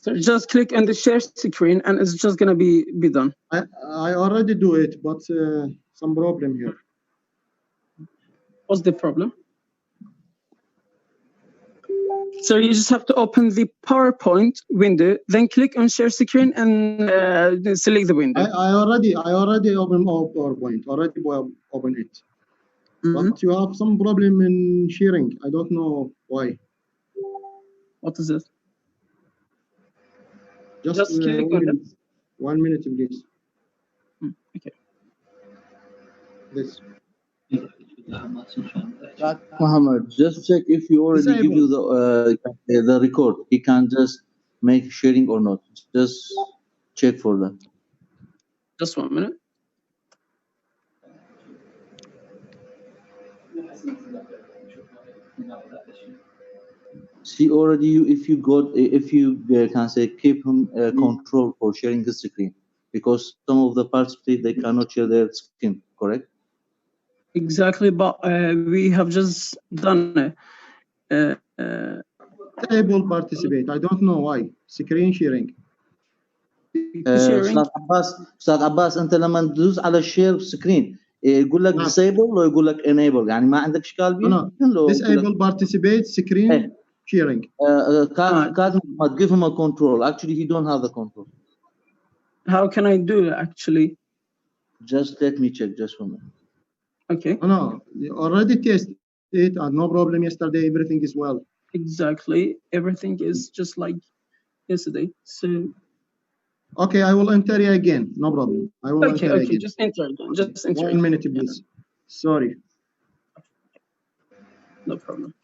So just click on the share screen and it's just gonna be done. I already do it, but some problem here. What's the problem? So you just have to open the PowerPoint window, then click on share screen and select the window. I already open PowerPoint, open it. But you have some problem in sharing. I don't know why. What is it? Just click on it. 1 minute, please. Okay. This. Muhammad, just check if you already give you the record. He can just make sharing or not. Just check for that. Just 1 minute. See already if you can say keep him control for sharing the screen, because some of the participants they cannot share their screen, correct? Exactly, but we have just done Disable participate. I don't know why. Screen sharing. أستاذ عباس أنت لما تدوس على share screen يقول لك disable ولا يقول لك enable، يعني ما عندك إشكال بيه؟ Disable participate screen sharing. Can't give him a control. Actually, he don't have the control. How can I do it actually? Just let me check just for a minute. Okay. No, you already tested it and no problem yesterday. Everything is well. Exactly. Everything is just like yesterday. So. Okay, I will enter you again. No problem. I will enter again. Just enter again. Just enter. 1 minute, please. Yeah. Sorry. No problem.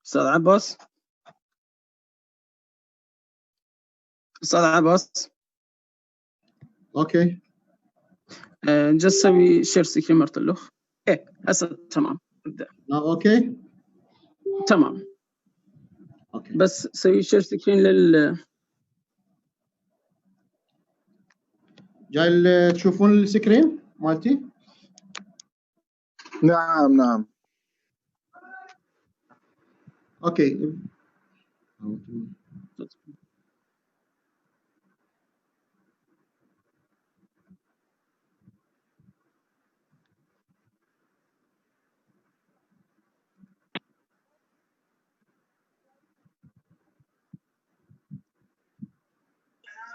أستاذ عباس. أستاذ عباس. اوكي. just سوي شير سكرين مرة الأخ. إيه هسه تمام. ابدأ. اوكي. تمام. اوكي. بس سوي شير سكرين لل. جاي تشوفون السكرين مالتي؟ نعم. اوكي.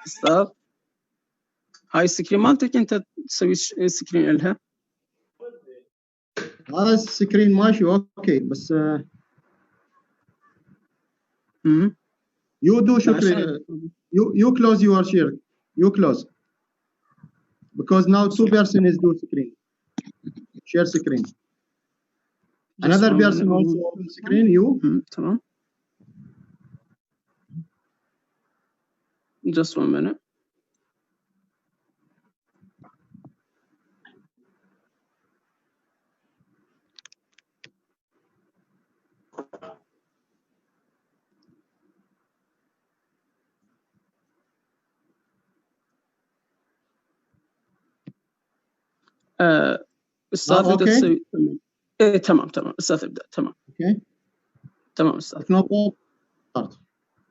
أستاذ هاي السكرين مالتك أنت تسوي سكرين لها؟ هذا السكرين ماشي اوكي بس you do شكري you close your share. You close because now 2 person is do screen share screen. Another person also open screen. You تمام. Just 1 minute. أستاذ أنت تسوي تمام. إيه تمام أستاذ ابدأ. تمام. اوكي. تمام أستاذ.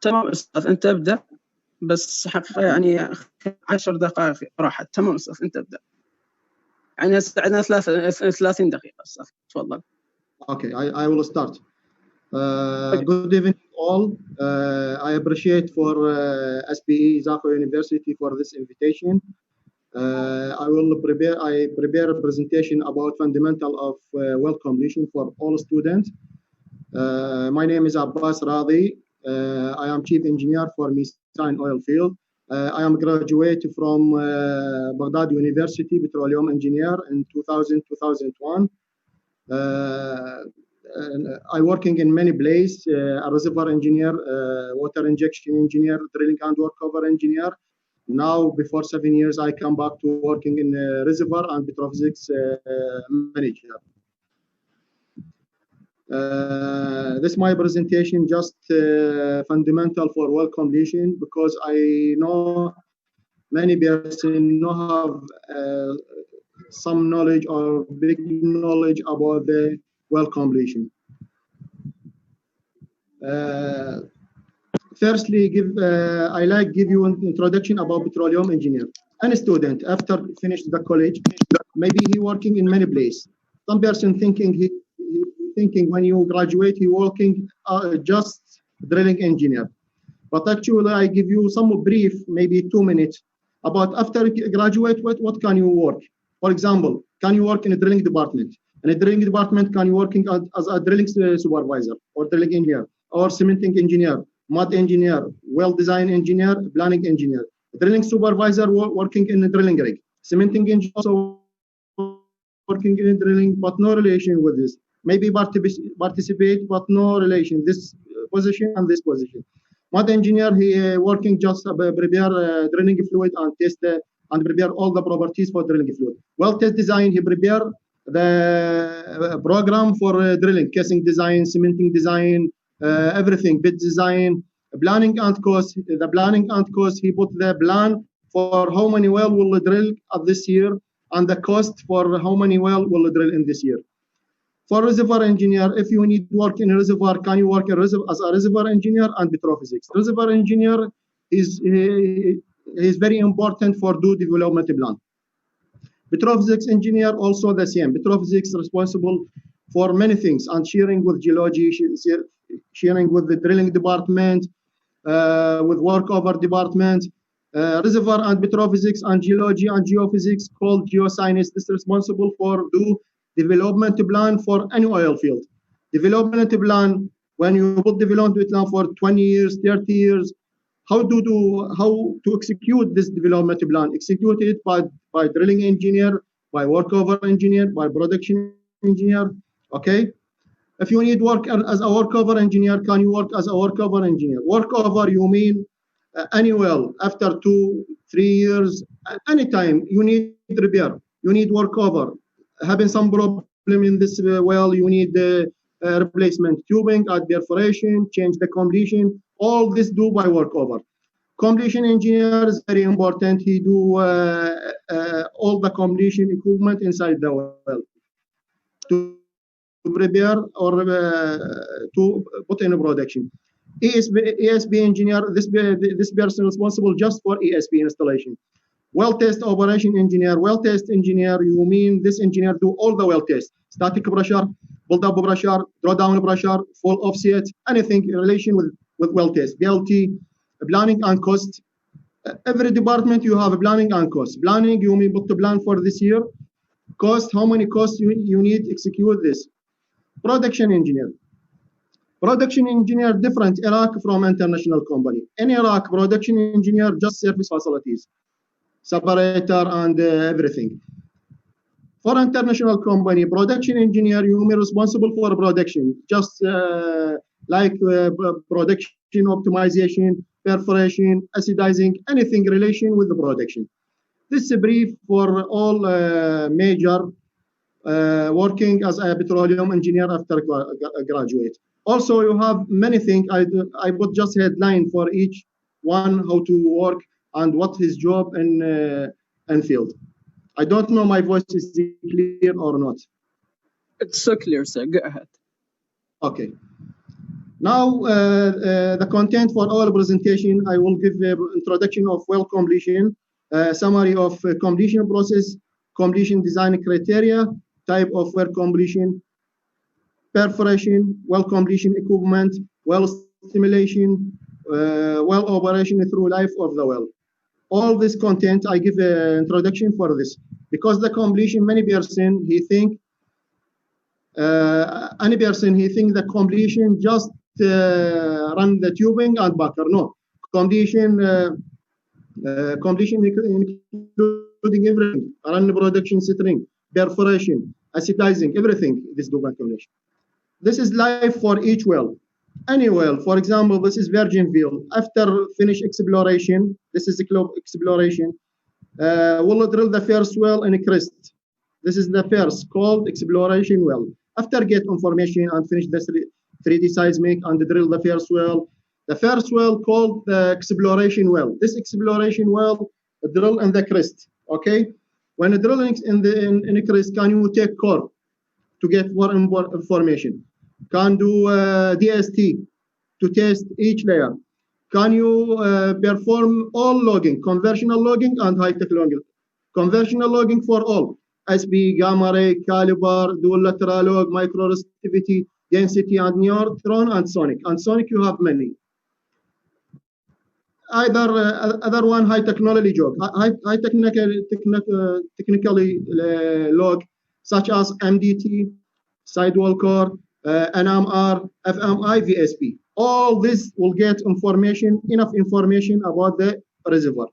تمام أستاذ أنت ابدأ بس يعني 10 دقائق راحت. تمام أستاذ أنت ابدأ. يعني عندنا 30 دقيقة أستاذ تفضل. Okay, I will start. Good evening all. I appreciate for SPE Zako University for this invitation. I prepare a presentation about fundamental of well completion for all students. My name is Abbas Radhi. I am chief engineer for Misan oil field. I am graduate from Baghdad University, petroleum engineer in 2000-2001. I working in many places, a reservoir engineer, water injection engineer, drilling and workover engineer. Now, before 7 years, I come back to working in reservoir and petrophysics manager. This is my presentation, just fundamental for well completion, because I know many persons have some knowledge or big knowledge about the well completion. Firstly, I like give you an introduction about petroleum engineer. Any student after finish the college, maybe he working in many places. Some person thinking thinking when you graduate, he working just drilling engineer. But actually, I give you some brief, maybe 2 minutes, about after graduate, what can you work? For example, can you work in a drilling department? In a drilling department, can you working as a drilling supervisor or drilling engineer or cementing engineer, mud engineer, well design engineer, planning engineer, drilling supervisor working in a drilling rig, cementing engineer also working in drilling, but no relation with this. Maybe participate, but no relation. This position and this position. Mud engineer, he working just prepare drilling fluid and test and prepare all the properties for drilling fluid. Well test design, he prepare the program for drilling, casing design, cementing design, everything, bit design, planning and cost. The planning and cost, he put the plan for how many well will drill at this year and the cost for how many well will drill in this year. For reservoir engineer, if you need to work in a reservoir, can you work as a reservoir engineer and petrophysics? Reservoir engineer is very important for do development plan. Petrophysics engineer also the same. Petrophysics responsible for many things and sharing with geology, sharing with the drilling department, with workover department. Reservoir and petrophysics and geology and geophysics called geoscience is responsible for do development plan for any oil field. Development plan, when you put development plan for 20 years, 30 years, how to execute this development plan? Execute it by drilling engineer, by workover engineer, by production engineer. Okay. If you need work as a workover engineer, can you work as a workover engineer? Workover, you mean any well after 2-3 years, anytime you need repair, you need workover. Having some problem in this well, you need the replacement tubing, add perforation, change the completion. All this do by workover. Completion engineer is very important. He do all the completion equipment inside the well to prepare or to put in production. ESP engineer, this person responsible just for ESP installation. Well test operation engineer. Well test engineer, you mean this engineer do all the well tests. Static pressure, build up pressure, draw down pressure, full offset, anything in relation with well test. BLT, planning and cost. Every department you have a planning and cost. Planning, you mean put the plan for this year. Cost, how many costs you need to execute this. Production engineer. Production engineer different Iraq from international company. In Iraq, production engineer just service facilities. Separator and everything. For international company, production engineer, you may be responsible for production, just like production optimization, perforation, acidizing, anything in relation with the production. This is a brief for all major working as a petroleum engineer after graduate. Also, you have many things. I put just headline for each one, how to work and what his job in field. I don't know my voice is clear or not. It's so clear, sir. Go ahead. Okay. Now, the content for our presentation, I will give the introduction of well completion, summary of completion process, completion design criteria, type of well completion, perforation, well completion equipment, well stimulation, well operation through life of the well. All this content, I give an introduction for this. Because the completion, any person, he think the completion just run the tubing and backer. No, completion including everything, run production string, perforation, acidizing, everything, this do completion. This is life for each well. Any well, for example, this is virgin field. After finish exploration, this is exploration, we'll drill the first well in a crest. This is the first called exploration well. After get information and finish the 3D seismic and drill the first well called the exploration well. This exploration well drill in the crest. Okay, when drilling in the crest, can you take core to get more information? Can do DST to test each layer. Can you perform all logging, conventional logging and high-tech logging? Conventional logging for all, SB, gamma ray, caliber, dual lateral log, micro resistivity, density, and neutron, and sonic. And sonic, you have many. Other one, high technology job, high technically log, such as MDT, sidewall core, NMR, FMI, VSP. All this will get information, enough information about the reservoir.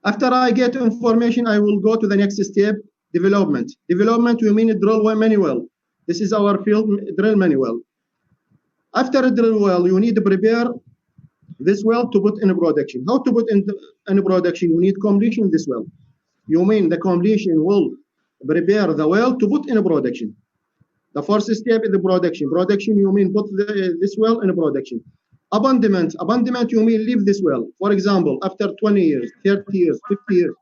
After I get information, I will go to the next step, development. Development, we mean drill well manual. This is our field, drill manual. After a drill well, you need to prepare this well to put in production. How to put in production? You need completion this well. You mean the completion will prepare the well to put in production. The first step is the production. Production, you mean put this well in production. Abandonment, you mean leave this well. For example, after 20 years, 30 years, 50 years,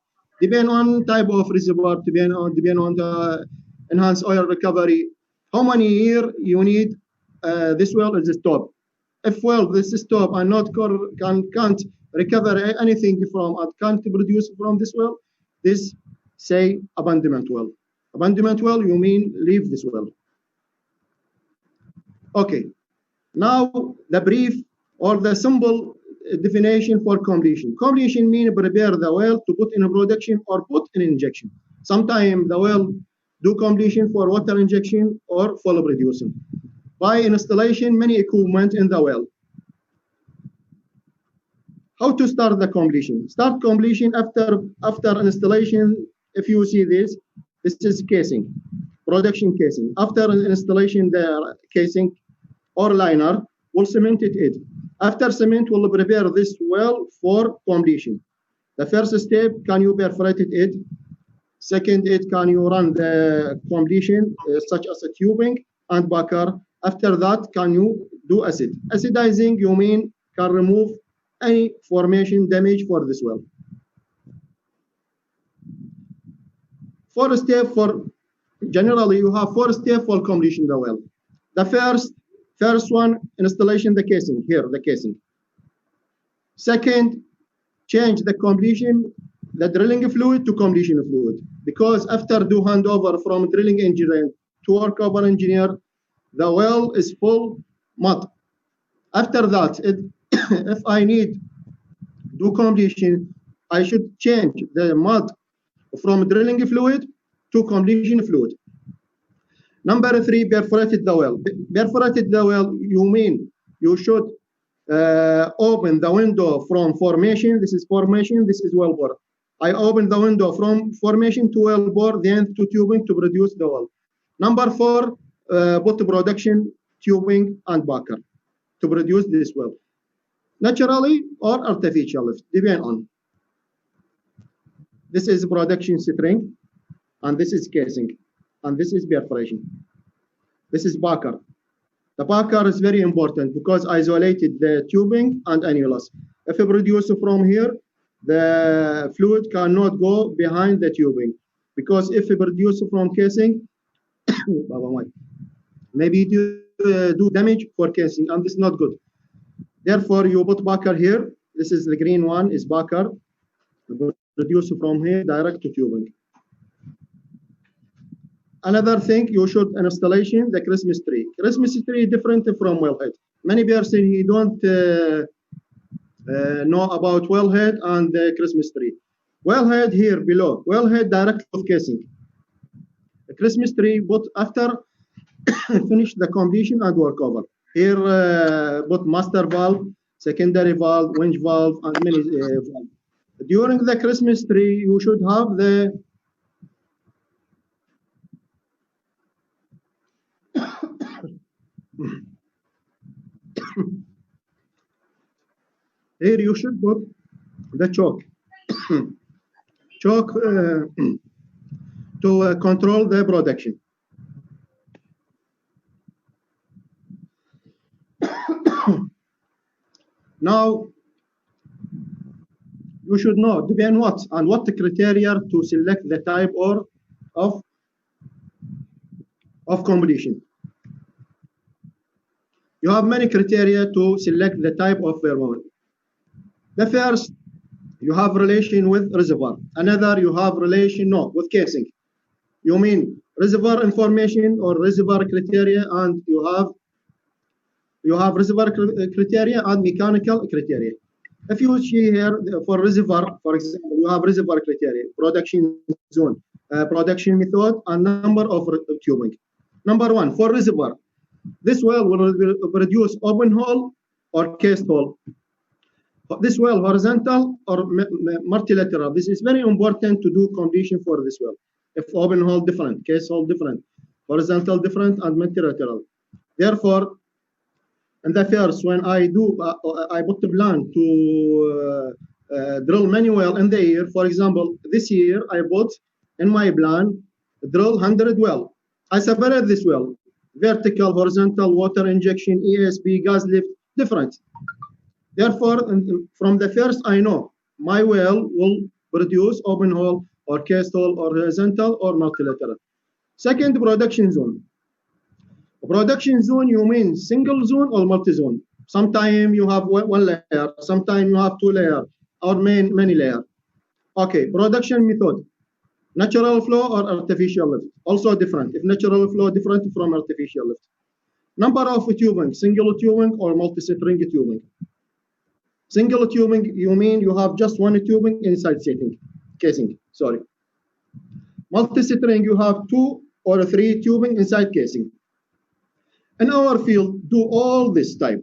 depend on type of reservoir, depend on the enhanced oil recovery. How many years you need this well is stop. If well, this stop and can't recover anything from, can't produce from this well, this say abandonment well. Abandonment well, you mean leave this well. Okay, now the brief or the simple definition for completion. Completion means prepare the well to put in a production or put in injection. Sometimes the well do completion for water injection or full producing. By installation, many equipment in the well. How to start the completion? Start completion after installation. If you see this is casing, production casing. After installation, the casing or liner will cement it. After cement, we'll prepare this well for completion. The first step, can you perforate it? Second, can you run the completion such as a tubing and backer? After that, can you do acid? Acidizing, you mean can remove any formation damage for this well. Generally, you have 4 steps for completion the well. The first one, installation the casing, here the casing. Second, change the completion, the drilling fluid to completion fluid. Because after do handover from drilling engineer to workover engineer, the well is full mud. After that, if I need do completion, I should change the mud from drilling fluid to completion fluid. Number 3, perforated the well. Perforated the well, you mean you should open the window from formation. This is formation, this is well bore. I open the window from formation to well bore, then to tubing to produce the well. Number 4, put production, tubing, and backer to produce this well. Naturally or artificial, depend on. This is production string, and this is casing, and this is perforation. This is backer. The backer is very important because isolated the tubing and annulus. If you produce from here, the fluid cannot go behind the tubing, because if you produce from casing, maybe do damage for casing, and this is not good. Therefore, you put backer here. This is the green one, is backer. Produce from here direct to tubing. Another thing, you should installation the Christmas tree. Christmas tree is different from wellhead. many person he don't know about wellhead and the Christmas tree. Wellhead here below, wellhead direct of casing. The Christmas tree, but after finish the completion and work over. Here, both master valve, secondary valve, winch valve, and many valve. During the Christmas tree, you should have the here you should put the choke choke to control the production. Now you should know depend what and what the criteria to select the type or of completion. You have many criteria to select the type of firmware. The first, you have relation with reservoir. Another, you have relation with casing. You mean reservoir information or reservoir criteria, and you have reservoir criteria and mechanical criteria. If you see here for reservoir, for example, you have reservoir criteria, production zone, production method, and number of tubing. Number one, for reservoir, this well will produce open hole or cased hole. This well horizontal or multilateral. This is very important to do completion for this well. If open hole different, case hole different, horizontal different, and multilateral. Therefore, and the first, when I put the plan to drill many well in the year. For example, this year I put in my plan drill 100 well. I separate this well, vertical, horizontal, water injection, ESP, gas lift, different. Therefore, from the first, I know my well will produce open hole or cased hole or horizontal or multilateral. Second, production zone. Production zone, you mean single zone or multi-zone? Sometimes you have one layer, sometimes you have two layers, or many layers. Okay, production method. Natural flow or artificial lift. Also different. If natural flow different from artificial lift. Number of tubing, single tubing or multi-string tubing. Single tubing, you mean you have just one tubing inside casing, sorry. Multi-string, you have 2 or 3 tubing inside casing. In our field, do all this type.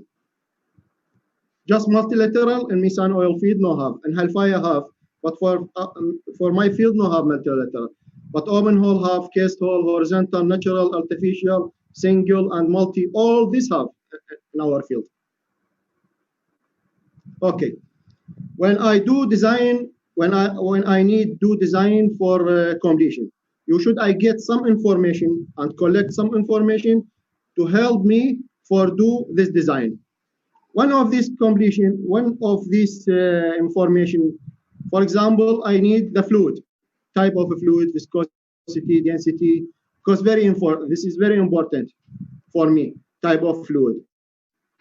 Just multilateral and Nissan oil field no have, and Hellfire have, but for my field no have multilateral. But open hole have, cased hole, horizontal, natural, artificial, single, and multi, all this have in our field. Okay, when I do design, when I need do design for completion, I get some information and collect some information to help me for do this design. One of this information, for example, I need the fluid, type of fluid, viscosity, density, because this is very important for me, type of fluid.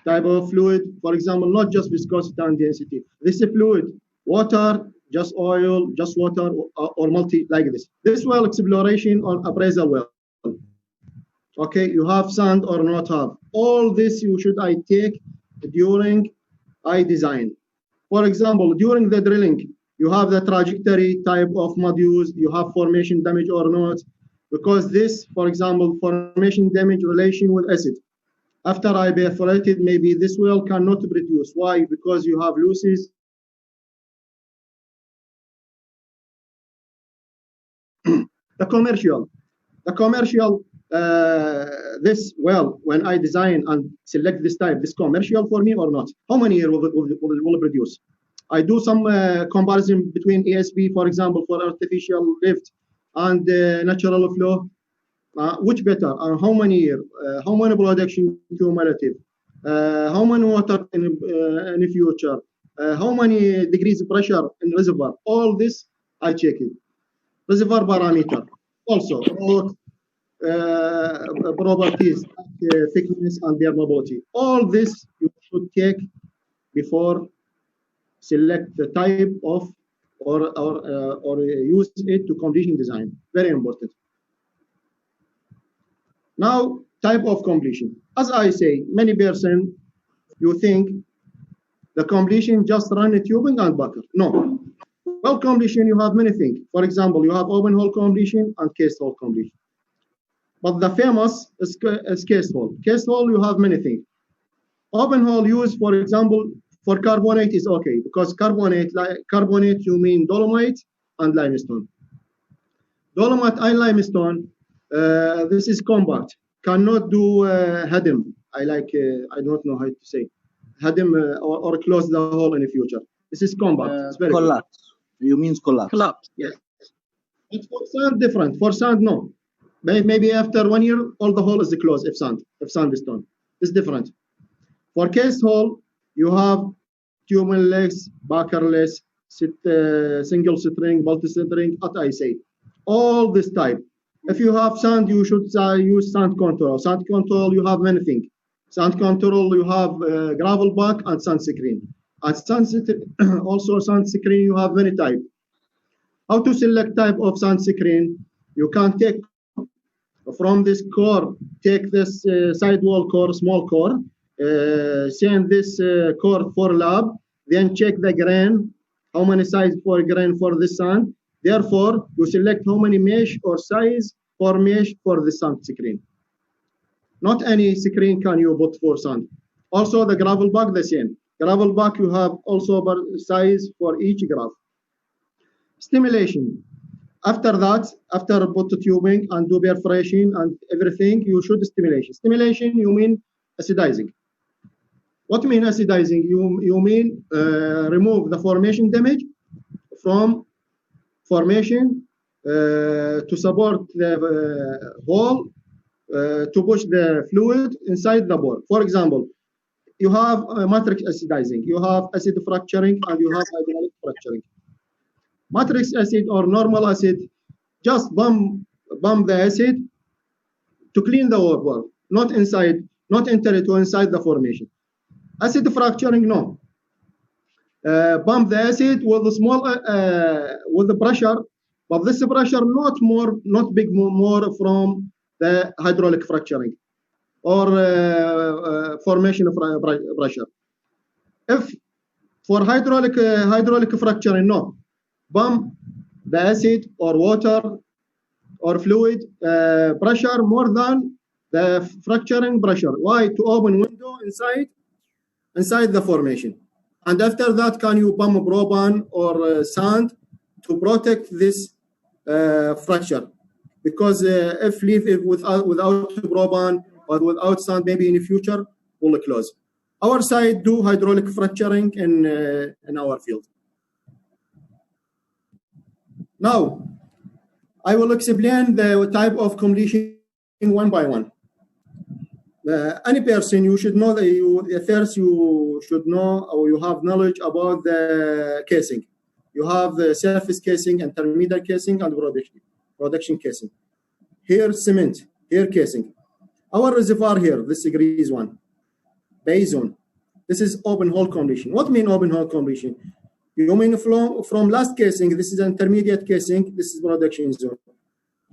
Type of fluid, for example, not just viscosity and density. This is fluid, water, just oil, just water, or multi, like this. This well exploration on appraisal well. Okay, you have sand or not have. All this I take during I design. For example, during the drilling, you have the trajectory type of modules, you have formation damage or not, because this, for example, formation damage relation with acid. After I perforated, maybe this well cannot produce. Why? Because you have losses. The commercial, this well, when I design and select this type, this commercial for me or not? How many years will it produce? I do some comparison between ESP, for example, for artificial lift and natural flow. Which better? How many years? How many production cumulative? How many water in the future? How many degrees pressure in reservoir? All this I check it. Reservoir parameter. Also, properties, thickness and permeability. All this you should take before select the type of or use it to completion design. Very important. Now, type of completion. As I say, many person you think the completion just run a tubing and bucker. No. Well, completion, you have many things. For example, you have open hole completion and cased hole completion. But the famous is cased hole. Cased hole, you have many things. Open hole used, for example, for carbonate is okay, because carbonate you mean dolomite and limestone. Dolomite and limestone, this is compact, cannot do hadim. I don't know how to say. Hadim or close the hole in the future. This is compact. It's very collapse. Good. You mean collapse? Collapse. Yes. But for sand, different. For sand, no. Maybe after 1 year, all the hole is closed if sandstone. It's different. For cased hole, you have tubular legs, backerless, single string, multi-string, what I say. All this type. If you have sand, you should use sand control. Sand control, you have many things. Sand control, you have gravel back and sand screen. And also sand screen, you have many types. How to select type of sand screen? You can take from this core, take this sidewall core, small core, send this core for lab, then check the grain, how many size for grain for this sand. Therefore, you select how many mesh or size for mesh for the sand screen. Not any screen can you put for sand. Also, the gravel bag, the same. Gravel bag, you have also size for each graph. Stimulation. After that, after put the tubing and do perforation and everything, you should stimulation. Stimulation, you mean acidizing. What do you mean acidizing? You mean remove the formation damage from formation to support the hole to push the fluid inside the bore. For example, you have matrix acidizing, you have acid fracturing, and you have hydraulic fracturing. Matrix acid or normal acid, just bump the acid to clean the bore, not enter it inside the formation. Acid fracturing, no. Pump the acid with a small with the pressure, but this pressure not big more from the hydraulic fracturing or formation of pressure. If for hydraulic fracturing, no. Pump the acid or water or fluid pressure more than the fracturing pressure. Why? To open window inside the formation. And after that, can you pump propan or sand to protect this fracture? Because if leave it without propan or without sand, maybe in the future will close. Our side do hydraulic fracturing in our field. Now, I will explain the type of completion one by one. Any person, you should know that first you should know or you have knowledge about the casing. You have the surface casing, intermediate casing, and production casing. Here cement, here casing. Our reservoir here, this grease one, base zone. This is open hole completion. What mean open hole completion? You mean from last casing, this is intermediate casing, this is production zone.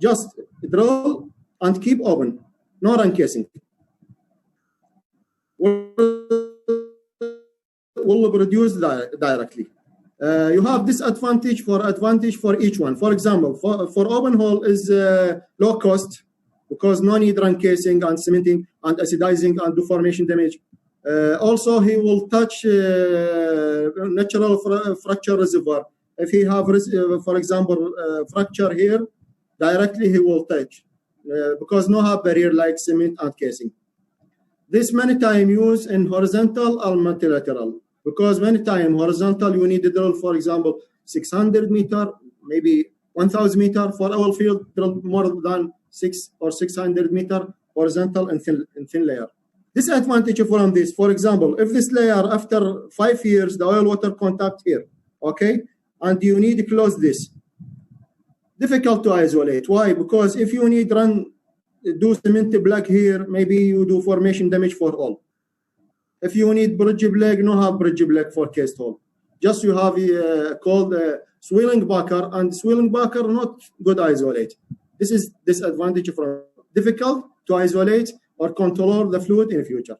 Just drill and keep open, no run casing. Will produce directly. You have disadvantage for each one. For example, for open hole is low cost because no need run casing and cementing and acidizing and do formation damage. Also, he will touch natural fracture reservoir. If he have, for example, fracture here, directly he will touch because no have barrier like cement and casing. This many time used in horizontal or multilateral because many time horizontal you need to drill, for example, 600 meter, maybe 1,000 meter for our field, drill more than 600 or 600 meter horizontal and thin layer. Disadvantage from this, for example, if this layer after 5 years, the oil water contact here, okay, and you need to close this, difficult to isolate. Why? Because if you need do cement block here, maybe you do formation damage for all. If you need bridge block, no have bridge block for cased hole. Just you have called swelling backer, and swelling backer not good isolate. This is disadvantage from difficult to isolate or control the fluid in the future.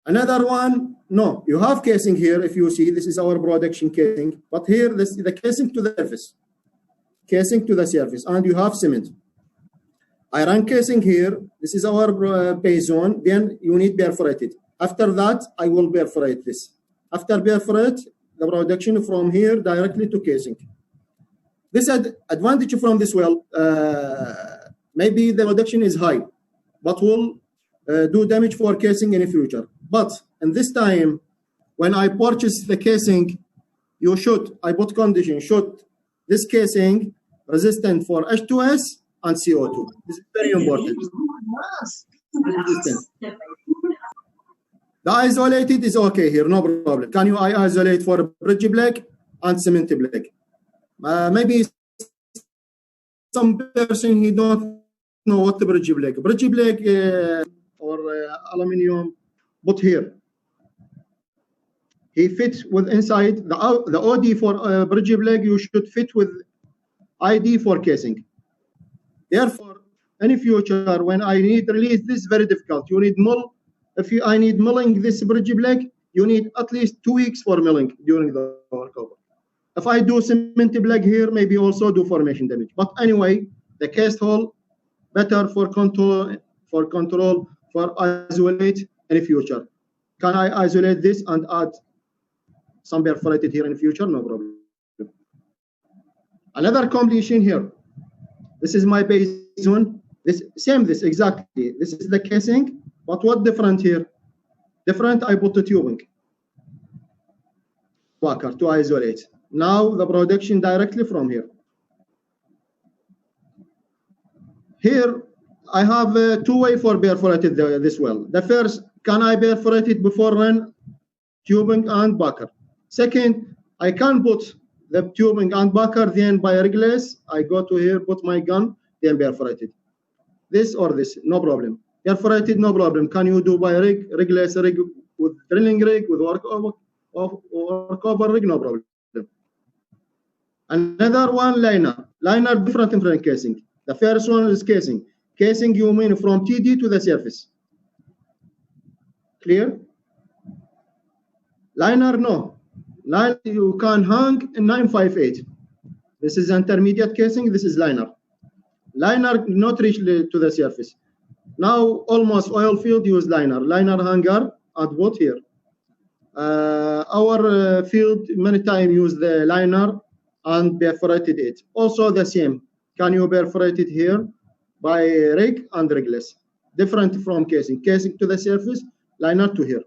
Another one, no, you have casing here. If you see, this is our production casing, but here this is the casing to the surface. Casing to the surface, and you have cement. I run casing here. This is our base zone. Then you need perforated. After that, I will perforate this. After perforate, the production from here directly to casing. This advantage from this well, maybe the production is high, but will do damage for casing in the future. But in this time, when I purchase the casing, I put condition, should this casing resistant for H2S and CO2. This is very important. The isolated is okay here, no problem. Can you isolate for bridge block and cement block? Maybe some person he don't know what the bridge block. Bridge block or aluminium, but here he fits with inside the OD for bridge block. You should fit with ID for casing. Therefore, in future, when I need release this, very difficult. You need mill. I need milling this bridge block, you need at least 2 weeks for milling during the workover. If I do cement block here, maybe also do formation damage. But anyway, the cast hole better for control, for isolate in the future. Can I isolate this and add some perforated here in the future? No problem. Another completion here. This is my base zone. This exactly. This is the casing, but what different here? Different, I put the tubing. Walker to isolate. Now the production directly from here. Here I have a two-way for perforated this well. The first, can I perforate it before run tubing and bucker? Second, I can put the tubing and bucker, then by regless, I go to here, put my gun, then perforate it. This or this, no problem. Perforated, no problem. Can you do by rig, regless rig with drilling rig, with workover rig, no problem. Another one, liner. Liner different casing. The first one is casing. Casing you mean from TD to the surface. Clear? Liner, no. Liner you can hang in 958. This is intermediate casing, this is liner. Liner not reach to the surface. Now almost oil field use liner. Liner hanger at what here? Our field many times use the liner and perforated it. Also the same. Can you perforate it here by rig and rigless? Different from casing. Casing to the surface, liner to here.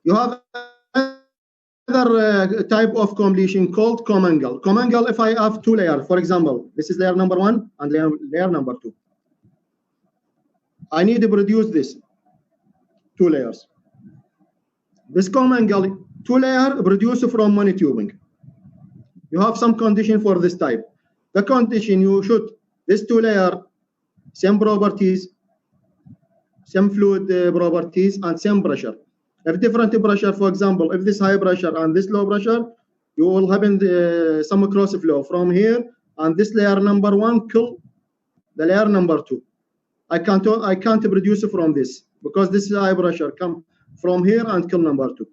You have another type of completion called commingle. Commingle, if I have two layers, for example, this is layer number 1 and layer number 2. I need to produce this, 2 layers. This commingle, 2 layers produced from money tubing. You have some condition for this type. The condition you should, this 2 layer, same properties, same fluid properties, and same pressure. If different pressure, for example, if this high pressure and this low pressure, you will have some cross flow from here, and this layer number 1 kill the layer number 2. I can't produce from this because this is high pressure come from here and kill number 2.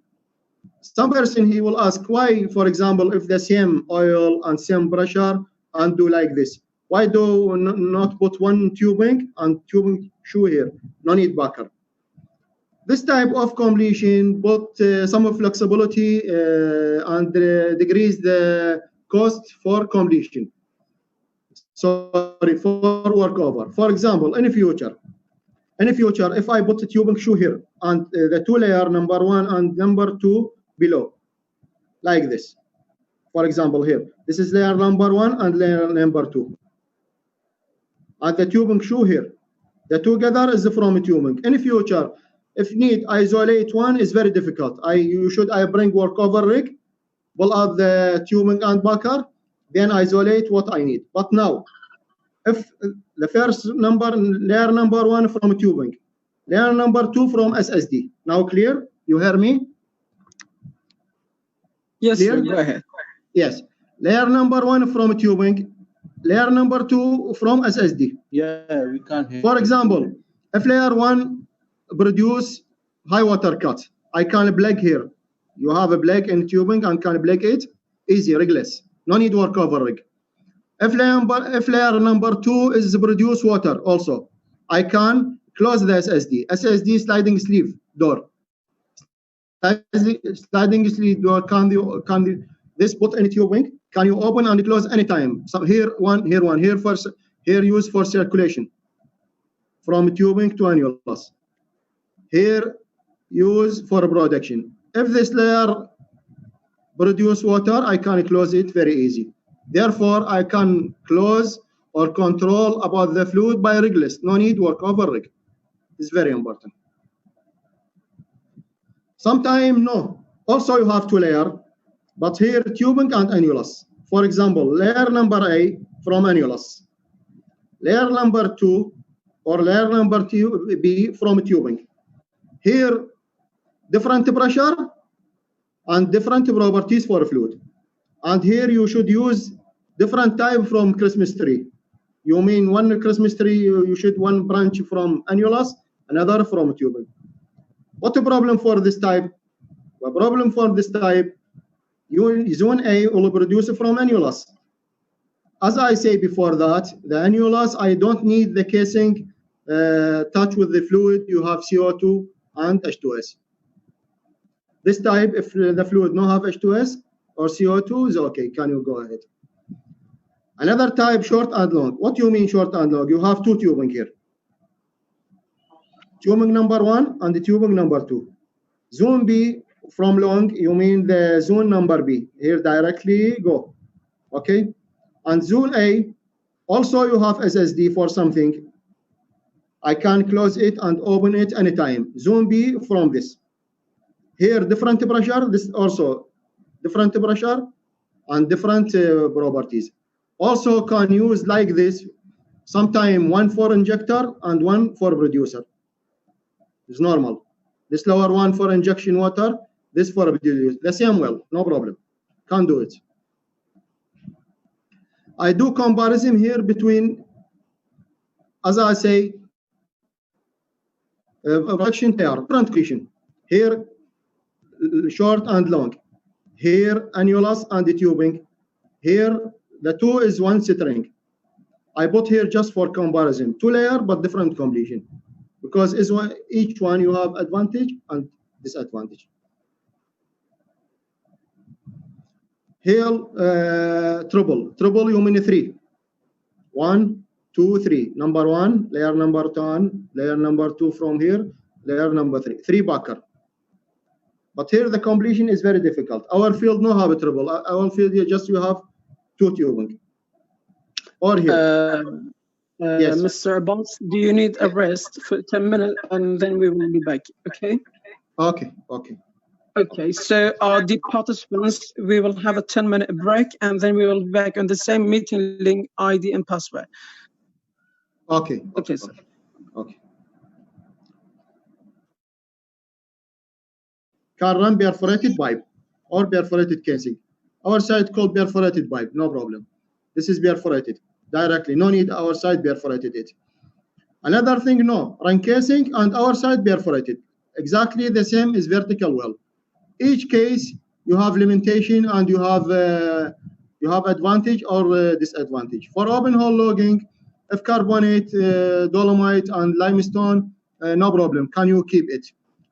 Some person he will ask why, for example, if the same oil and same pressure and do like this, why do not put one tubing and tubing shoe here? No need backer. This type of completion put some flexibility and decrease the cost for completion. Sorry, for workover. For example, in the future, if I put a tubing shoe here and the 2 layer number 1 and number 2 below, like this. For example, here, this is layer number 1 and layer number 2. And the tubing shoe here, the together is from tubing. In the future, if need isolate one is very difficult. I bring workover rig, pull out the tubing and bucker, then isolate what I need. But now, if the first layer number 1 from tubing, layer number 2 from SSD. Now clear? You hear me? Yes, sir, go ahead. Yes. Layer number 1 from tubing, layer number 2 from SSD. Yeah, we can't hear. For example, If layer 1 produce high water cut, I can plug here. You have a plug in tubing and can plug it, easy, rigless. No need work over rig. If layer number 2 is produce water also, I can close the SSD. SSD sliding sleeve door. Sliding sleeve door can this put in tubing, can you open and close anytime. So here one, here use for circulation from tubing to annulus. Here use for production. If this layer produce water, I can close it very easy. Therefore, I can close or control about the fluid by rigless. No need work over rig. It's very important. Sometimes no. Also, you have 2 layers, but here tubing and annulus. For example, layer number A from annulus, layer number 2 or layer number 2 B from tubing. Here, different pressure and different properties for fluid. And here you should use different type from Christmas tree. You mean one Christmas tree, you should one branch from annulus, another from tubing. What the problem for this type? The problem for this type, zone A will produce from annulus. As I say before that, the annulus, I don't need the casing touch with the fluid. You have CO2 and H2S. This type, if the fluid no have H2S or CO2, is okay. Can you go ahead? Another type, short and long. What do you mean short and long? You have 2 tubing here. Tubing number 1 and the tubing number 2. Zone B from long, you mean the zone number B. Here directly go. Okay. And zone A, also you have SSD for something. I can close it and open it anytime. Zone B from this. Here different pressure, this also different pressure and different properties. Also can use like this, sometime one for injector and one for producer. It's normal. This lower one for injection water, this for producer. The same well, no problem. Can do it. I do comparison here between, as I say, production layer, different condition. Here, short and long. Here, annulus and the tubing. Here, the 2 is 1 string. I put here just for comparison. 2 layer, but different completion. Because each one you have advantage and disadvantage. Here, triple. Triple, you mean 3. 1, 2, 3. Number 1, layer number 1, layer number 2 from here, layer number 3. 3 backer. But here the completion is very difficult. Our field no have a triple. Our field here just you have 2 tubing. Or here. Yes. Mr. Abbas, do you need a rest for 10 minutes and then we will be back, okay? Okay, okay. Okay, so the participants, we will have a 10-minute break and then we will be back on the same meeting link, ID and password. Okay. Okay, sir. Okay. Can run perforated pipe or perforated casing. Our side called perforated pipe, no problem. This is perforated directly, no need our side perforated it. Another thing, no, run casing and our side perforated. Exactly the same is vertical well. Each case you have limitation and you have advantage or disadvantage. For open hole logging, if carbonate, dolomite and limestone, no problem, can you keep it?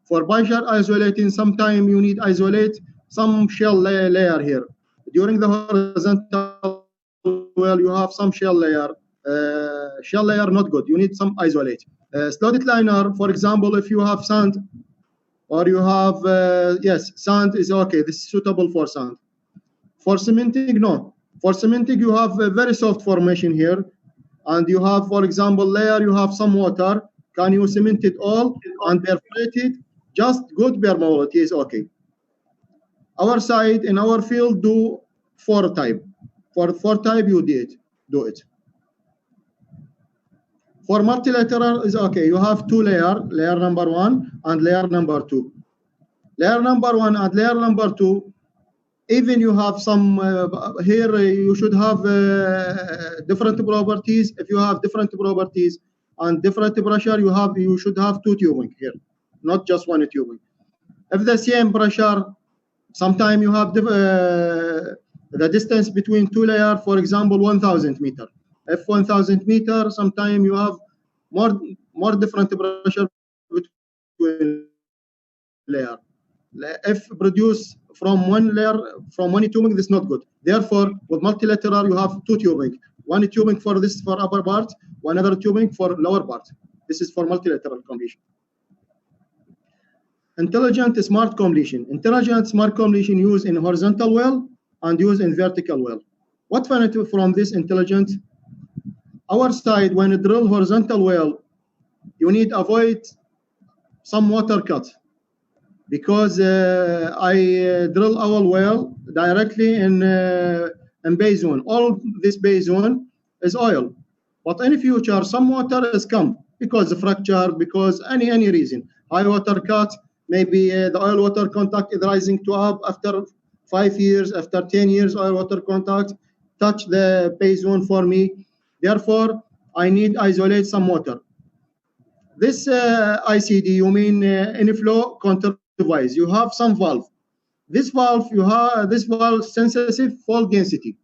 For partial isolating, sometimes you need isolate some shell layer here. During the horizontal well, you have some shell layer not good. You need some isolate. Slotted liner, for example, if you have sand or you have, yes, sand is okay. This is suitable for sand. For cementing, no. For cementing, you have a very soft formation here. And you have, for example, layer, you have some water. Can you cement it all and perforate it? Just good permeability is okay. Our side in our field do 4 type. For 4 type, you do it. For multilateral is okay. You have 2 layer number 1 and layer number 2. Layer number 1 and layer number 2, even you have some here, you should have different properties. If you have different properties, and different pressure, you should have two tubing here, not just one tubing. If the same pressure, sometimes you have the distance between two layers, for example, 1,000 meter. If 1,000 meter, sometimes you have more different pressure between layer. If produce from one layer, from one tubing, this is not good. Therefore, with multilateral, you have two tubing. One tubing for this for upper part, one other tubing for lower part. This is for multilateral completion. Intelligent smart completion. Intelligent smart completion used in horizontal well and used in vertical well. What benefit from this intelligent? Our side, when you drill horizontal well, you need avoid some water cut, because I drill our well directly in base zone. All this base zone is oil, but in the future some water is come because of fracture, because any reason. High water cut, maybe the oil water contact is rising to up after 5 years, after 10 years, oil water contact touch the base zone for me. Therefore, I need isolate some water. This ICD, you mean inflow control device. You have some valve. This valve, sensitive fault density.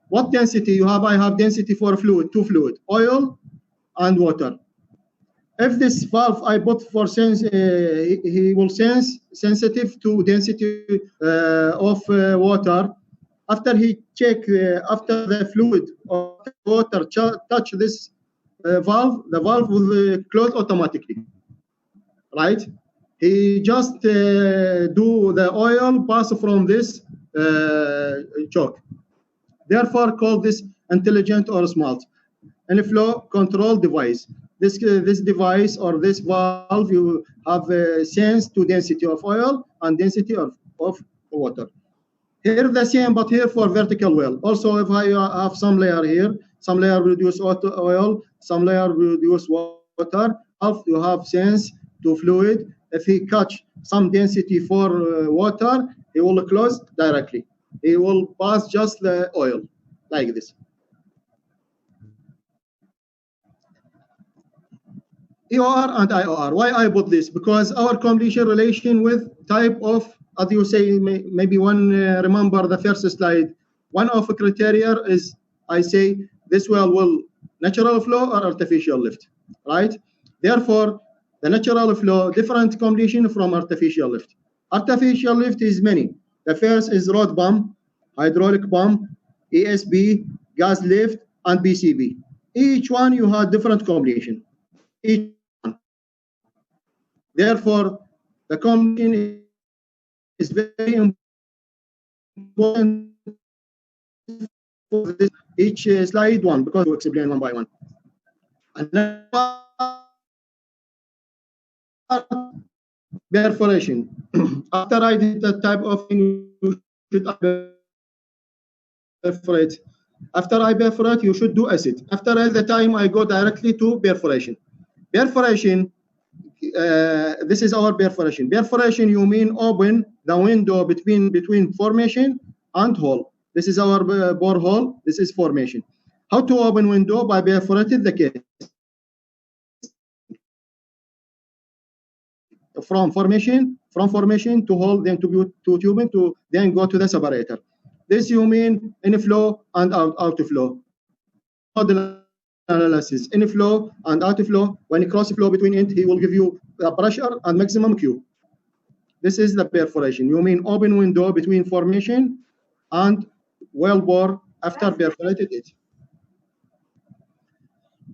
What density you have? I have density for fluid, two fluid, oil and water. If this valve I put for sense, he will sense sensitive to density of water. After he check, after the fluid or water touch this valve, the valve will close automatically, right? He just do the oil pass from this choke. Therefore, call this intelligent or smart inflow control device. This device or this valve, you have a sense to density of oil and density of water. Here the same, but here for vertical well. Also, if I have some layer here, some layer reduce oil, some layer reduce water, you have sense to fluid. If he catch some density for water, he will close directly. He will pass just the oil, like this. EOR and IOR. Why I put this? Because our completion relation with type of, as you say, maybe one remember the first slide. One of the criteria is, I say, this well will natural flow or artificial lift, right? Therefore, the natural flow, different completion from artificial lift. Artificial lift is many. The first is rod pump, hydraulic pump, ESB, gas lift, and BCB. Each one you have different completion. Each one. Therefore, the completion is very important for this, each slide one, because we explain one by one. Another perforation. After I did that type of thing, you should perforate. After I perforate, you should do acid. After all the time, I go directly to perforation. Perforation, this is our perforation. Perforation, you mean open the window between formation and hole. This is our borehole. This is formation. How to open window? By perforating the case. From formation to hole, then to tubing, to then go to the separator. This you mean inflow and outflow. Analysis, inflow and outflow. When you cross flow between it, he will give you the pressure and maximum Q. This is the perforation. You mean open window between formation and well bore after perforated it.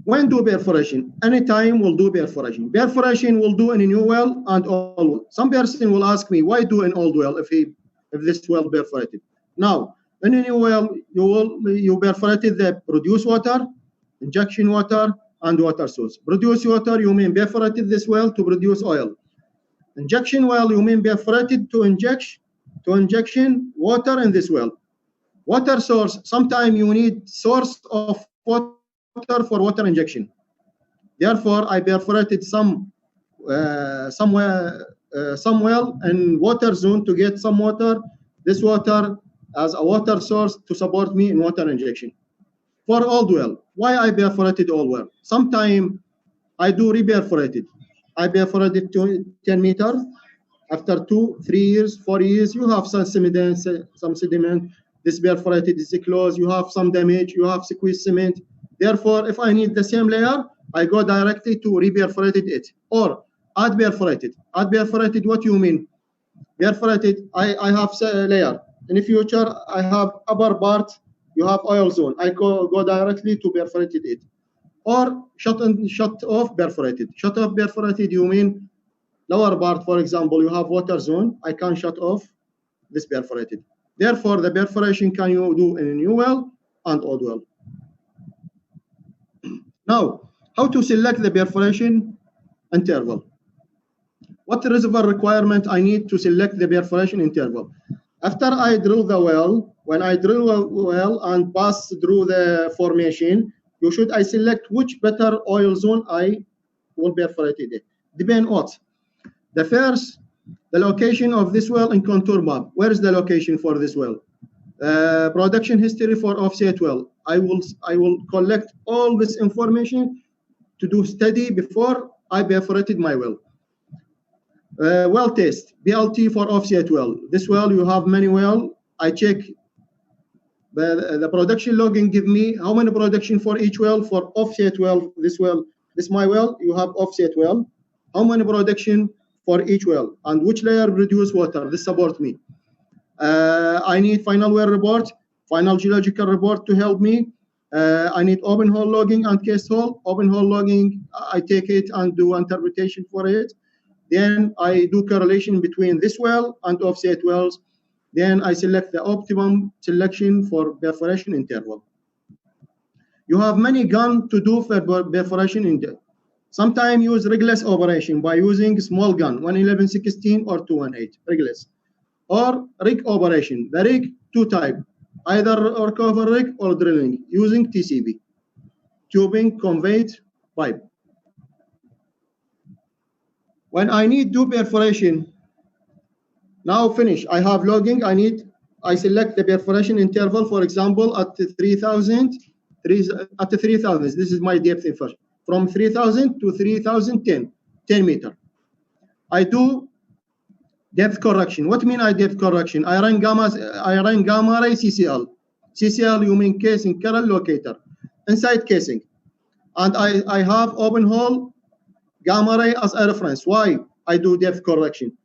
When do perforation? Anytime we'll do perforation. Perforation will do in a new well and old well. Some person will ask me, why do an old well if this well perforated? Now, in a new well, you perforated the produced water, injection water, and water source. Produced water, you mean perforated this well to produce oil. Injection well, you mean perforated to injection water in this well. Water source, sometimes you need source of water for water injection. Therefore, I perforated some well in water zone to get some water. This water as a water source to support me in water injection. for old well. Why I perforated old well? Sometime I do reperforated. I perforated 10 meters. After 2, 3 years, 4 years, you have some sediment. This perforated is closed. You have some damage. You have squeezed cement. Therefore, if I need the same layer, I go directly to reperforated it or add perforated. Add perforated, what you mean? Perforated, I have a layer. In the future, I have upper part, you have oil zone. I go directly to perforated it. Or shut off perforated. Shut off perforated, you mean lower part, for example, you have water zone. I can shut off this perforated. Therefore, the perforation can you do in a new well and old well. Now, how to select the perforation interval? What reservoir requirement I need to select the perforation interval? After I drill the well, when I drill a well and pass through the formation, I select which better oil zone I will perforate it. Depend what? The first, the location of this well in contour map. Where is the location for this well? Production history for offset well. I will collect all this information to do study before I perforated my well. Well test, BLT for offset well. This well, you have many well. I check the production logging give me how many production for each well. For offset well, this my well, you have offset well. How many production for each well and which layer produce water? This support me. I need final well report, final geological report to help me. I need open hole logging and case hole. Open hole logging, I take it and do interpretation for it. Then I do correlation between this well and offset wells. Then I select the optimum selection for perforation interval. You have many guns to do for perforation interval. Sometimes use rigless operation by using small gun, 111-16 or 218, rigless. Or rig operation. The rig, two type, either or cover rig or drilling, using TCP, tubing, conveyed, pipe. When I need do perforation, now finish. I have logging. I select the perforation interval. For example, at 3,000. At 3,000. This is my depth first. From 3,000 to 3,010, 10 meter. I do depth correction. What mean I depth correction? I run gamma ray CCL. CCL you mean casing current locator inside casing, and I have open hole gamma ray as a reference. Why I do depth correction?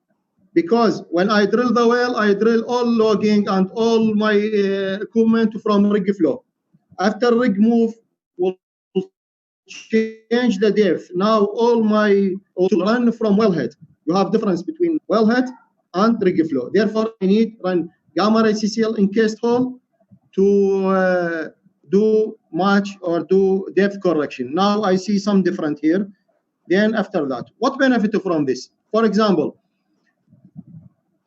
Because when I drill the well, I drill all logging and all my equipment from rig flow. After rig move, will change the depth. Now all my to run from wellhead. You have difference between wellhead and rig flow. Therefore, I need run gamma ray CCL encased hole to do match or do depth correction. Now I see some different here. Then after that, what benefit from this? For example,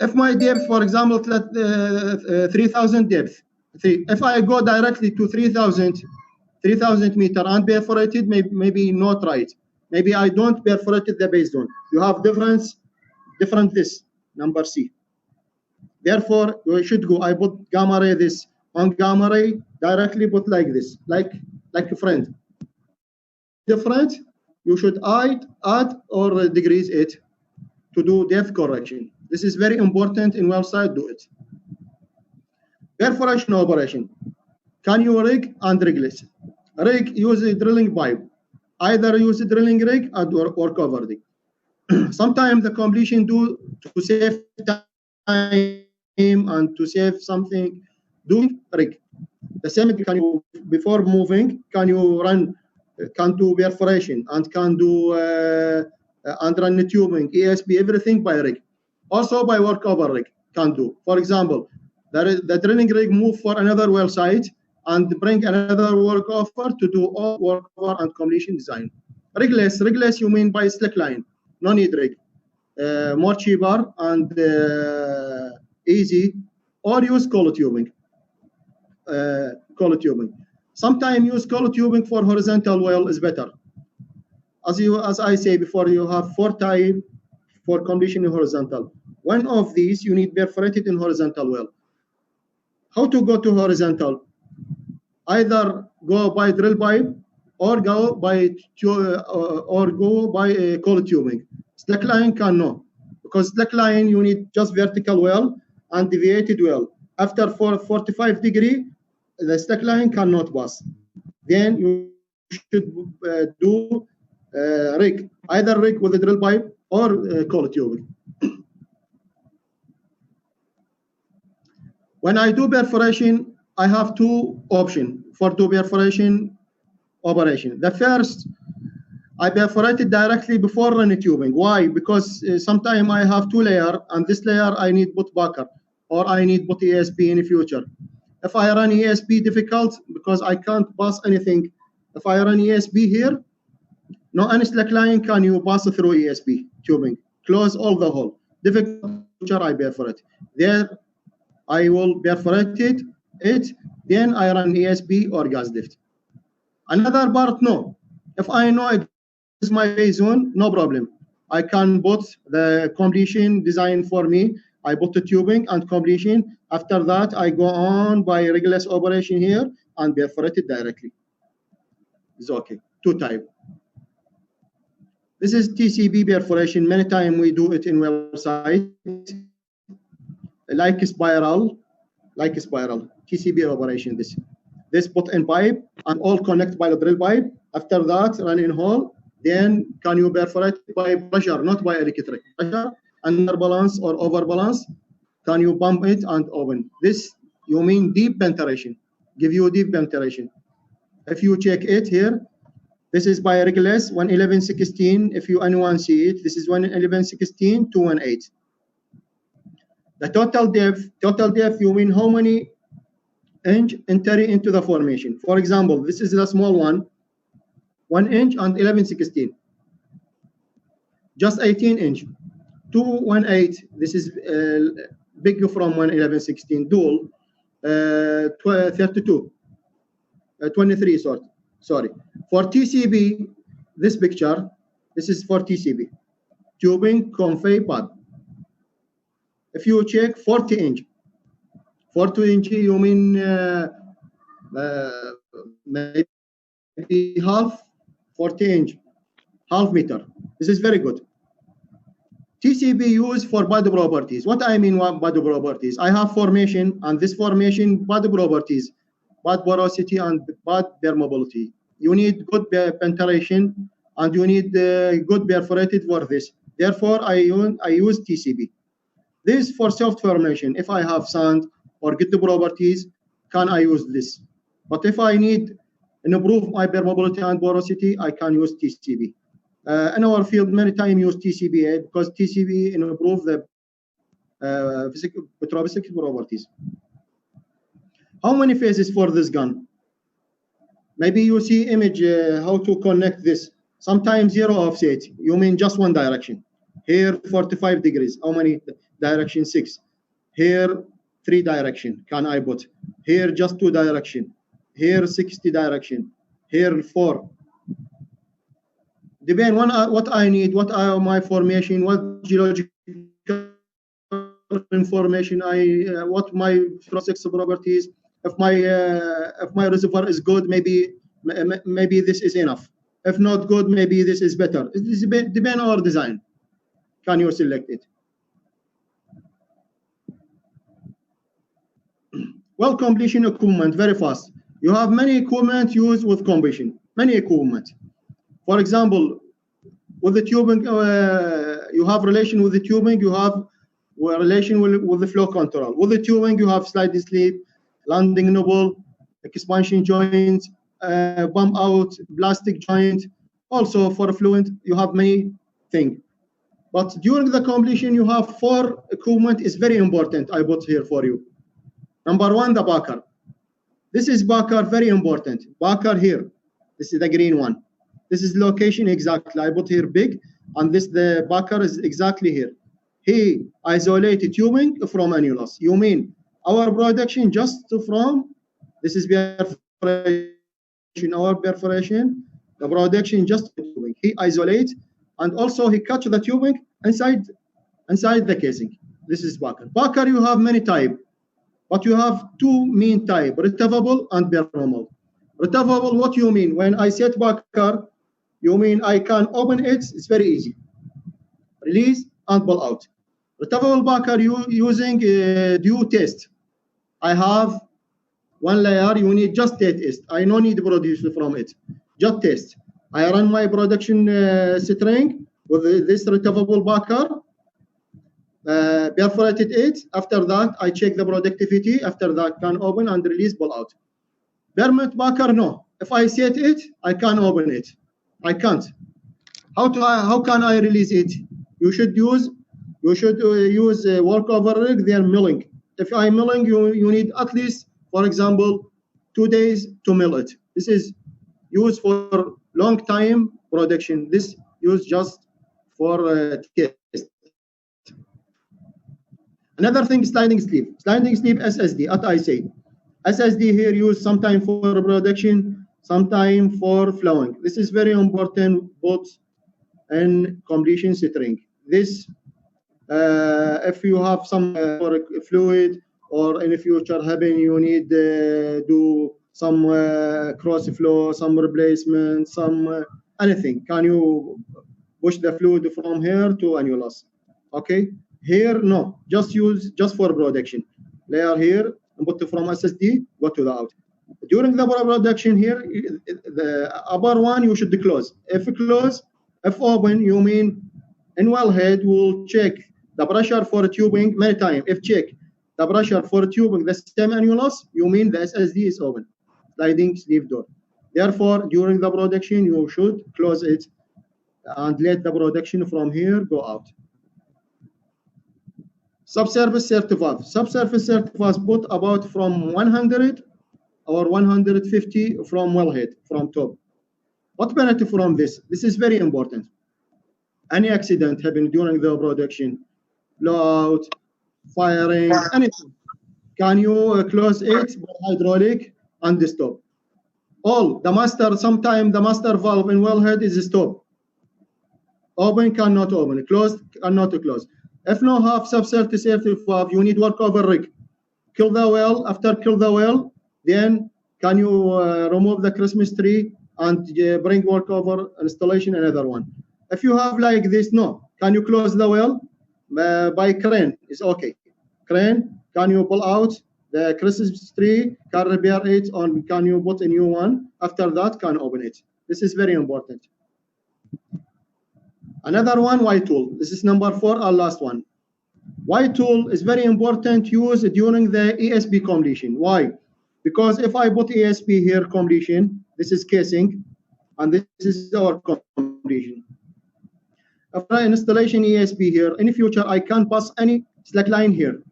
if my depth, for example, 3,000 depth, if I go directly to 3,000 meter and perforated, maybe not right. Maybe I don't perforated the base zone. You have different this, number C. Therefore, you should go, I put gamma ray this on gamma ray, directly put like this, like a friend. Different, you should add or decrease it to do depth correction. This is very important in well site, do it. Perforation operation. Can you rig and rigless? Rig, use a drilling pipe. Either use a drilling rig or cover rig. Sometimes the completion do to save time and to save something, doing rig. The same can you, before moving, can you run, can do perforation and can do and run the tubing, ESP, everything by rig. Also by workover rig can do. For example, the drilling rig move for another well site and bring another workover to do all workover and completion design. Rigless you mean by slick line, no need rig. More cheaper and easy, or use coil tubing. Sometimes use coil tubing for horizontal well is better. As I say before, you have 4 types for completion in horizontal. One of these you need perforated in horizontal well. How to go to horizontal? either go by drill pipe or go by coil tubing. Slackline cannot, because slackline you need just vertical well and deviated well. After 45 degree, the slackline cannot pass. Then you should do rig, either rig with a drill pipe or coil tubing. When I do perforation, I have two options for do perforation operation. The first, I perforate it directly before running tubing. Why? Because sometimes I have two layers, and this layer I need put backer, or I need put ESP in the future. If I run ESP, difficult because I can't pass anything. If I run ESP here, no any slackline can you pass through ESP tubing. Close all the hole. Difficult. I perforate. There, I will perforate it. Then I run ESP or gas lift. Another part, no. If I know it is my phase zone, no problem. I can put the completion design for me. I put the tubing and completion. After that, I go on by rigorous operation here and perforate it directly. It's okay. Two type. This is TCB perforation. Many times we do it in website. Like spiral. TCB operation. This put in pipe and all connect by the drill pipe. After that, run in hole. Then can you perforate by pressure, not by electric pressure, under balance or over balance? Can you pump it and open? This you mean deep penetration. Give you deep penetration. If you check it here, this is by rigorous 11116. If you anyone see it, this is 11116 to 18. The total depth you mean how many inch entering into the formation. For example, this is the small one, 1 inch and 11/16. Just 18 inch. 218. This is big from 111/16. Dual 32. 23 sorry. For TCB, this picture, this is for TCB. Tubing convey pad. If you check 40 inch. 40 inch, you mean maybe half 40 inch, half meter. This is very good. TCB used for body properties. What I mean by body properties? I have formation, and this formation body properties, bad porosity and bad permeability. You need good penetration, and you need good perforated for this. Therefore, I use TCB. This for soft formation. If I have sand or good properties, can I use this? But if I need improve my permeability and porosity, I can use TCB. In our field, many times use TCB because TCB improve the physical properties. How many phases for this gun? Maybe you see image how to connect this. Sometimes zero offset. You mean just one direction. Here 45 degrees. How many direction? 6. Here 3 direction. Can I put? Here just 2 direction. Here 60 direction. Here 4. Depend on what I need, what are my formation, what geological information what my physics properties. If my reservoir is good, maybe this is enough. If not good, maybe this is better. It depends on our design. Can you select it? Well, completion equipment, very fast. You have many equipment used with completion. Many equipment. For example, with the tubing, you have relation with the tubing. You have relation with the flow control. With the tubing, you have sliding sleeve, landing knob, expansion joint, bump out, plastic joint. Also for fluent, you have many things. But during the completion, you have 4 equipment is very important. I put here for you. Number 1, the backer. This is backer, very important. Backer here. This is the green one. This is location exactly. I put here big, and this the backer is exactly here. He isolated tubing from annulus. You mean our production just from this is perforation. Our perforation, the production just tubing. He isolate, and also he cut the tubing inside the casing. This is backer. Backer you have many type, but you have 2 main type: retrievable and permeable. Retrievable, what you mean? When I set Backer, you mean I can open it, it's very easy. Release and pull out. Retrievable Backer using due test. I have one layer, you need just test. I no need to produce from it. Just test. I run my production string with this retrievable Backer, perforated it. After that, I check the productivity. After that, can open and release, pull out. Permanent Backer, no. If I set it, I can open it. I can't. How can I release it? You should use workover rig. They are milling. If I'm milling, you need at least, for example, 2 days to mill it. This is used for long time production. This used just for test. Another thing, sliding sleeve. Sliding sleeve SSD, as I say. SSD here used sometime for production, sometime for flowing. This is very important both in completion string. This, if you have some fluid or in the future happen, you need do some cross flow, some replacement, some anything. Can you push the fluid from here to annulus? Okay. Here, no, just for production. Layer here, and put from SSD, go to the out. During the production here, the upper one you should close. If close, if open, you mean in wellhead will check the pressure for tubing many times. If check the pressure for tubing the stem annulus, you mean the SSD is open. Sliding sleeve door. Therefore, during the production, you should close it and let the production from here go out. Subsurface certified. Subsurface certified put about from 100 or 150 from wellhead, from top. What benefit from this? This is very important. Any accident happened during the production, blowout, firing, anything. Can you close it by hydraulic and stop? All the master, sometimes the master valve in wellhead is stop. Open cannot open, closed cannot close. If no have subsurface valve, you need workover rig. Kill the well. After kill the well, then can you remove the Christmas tree and bring workover installation another one. If you have like this, no. Can you close the well by crane? It's okay. Crane, can you pull out the Christmas tree? Can repair it, or can you put a new one? After that, can open it. This is very important. Another one, Y tool. This is number 4, our last one. Y tool is very important use during the ESP completion. Why? Because if I put ESP here completion, this is casing, and this is our completion. After installation ESP here, in the future, I can pass any slack line here.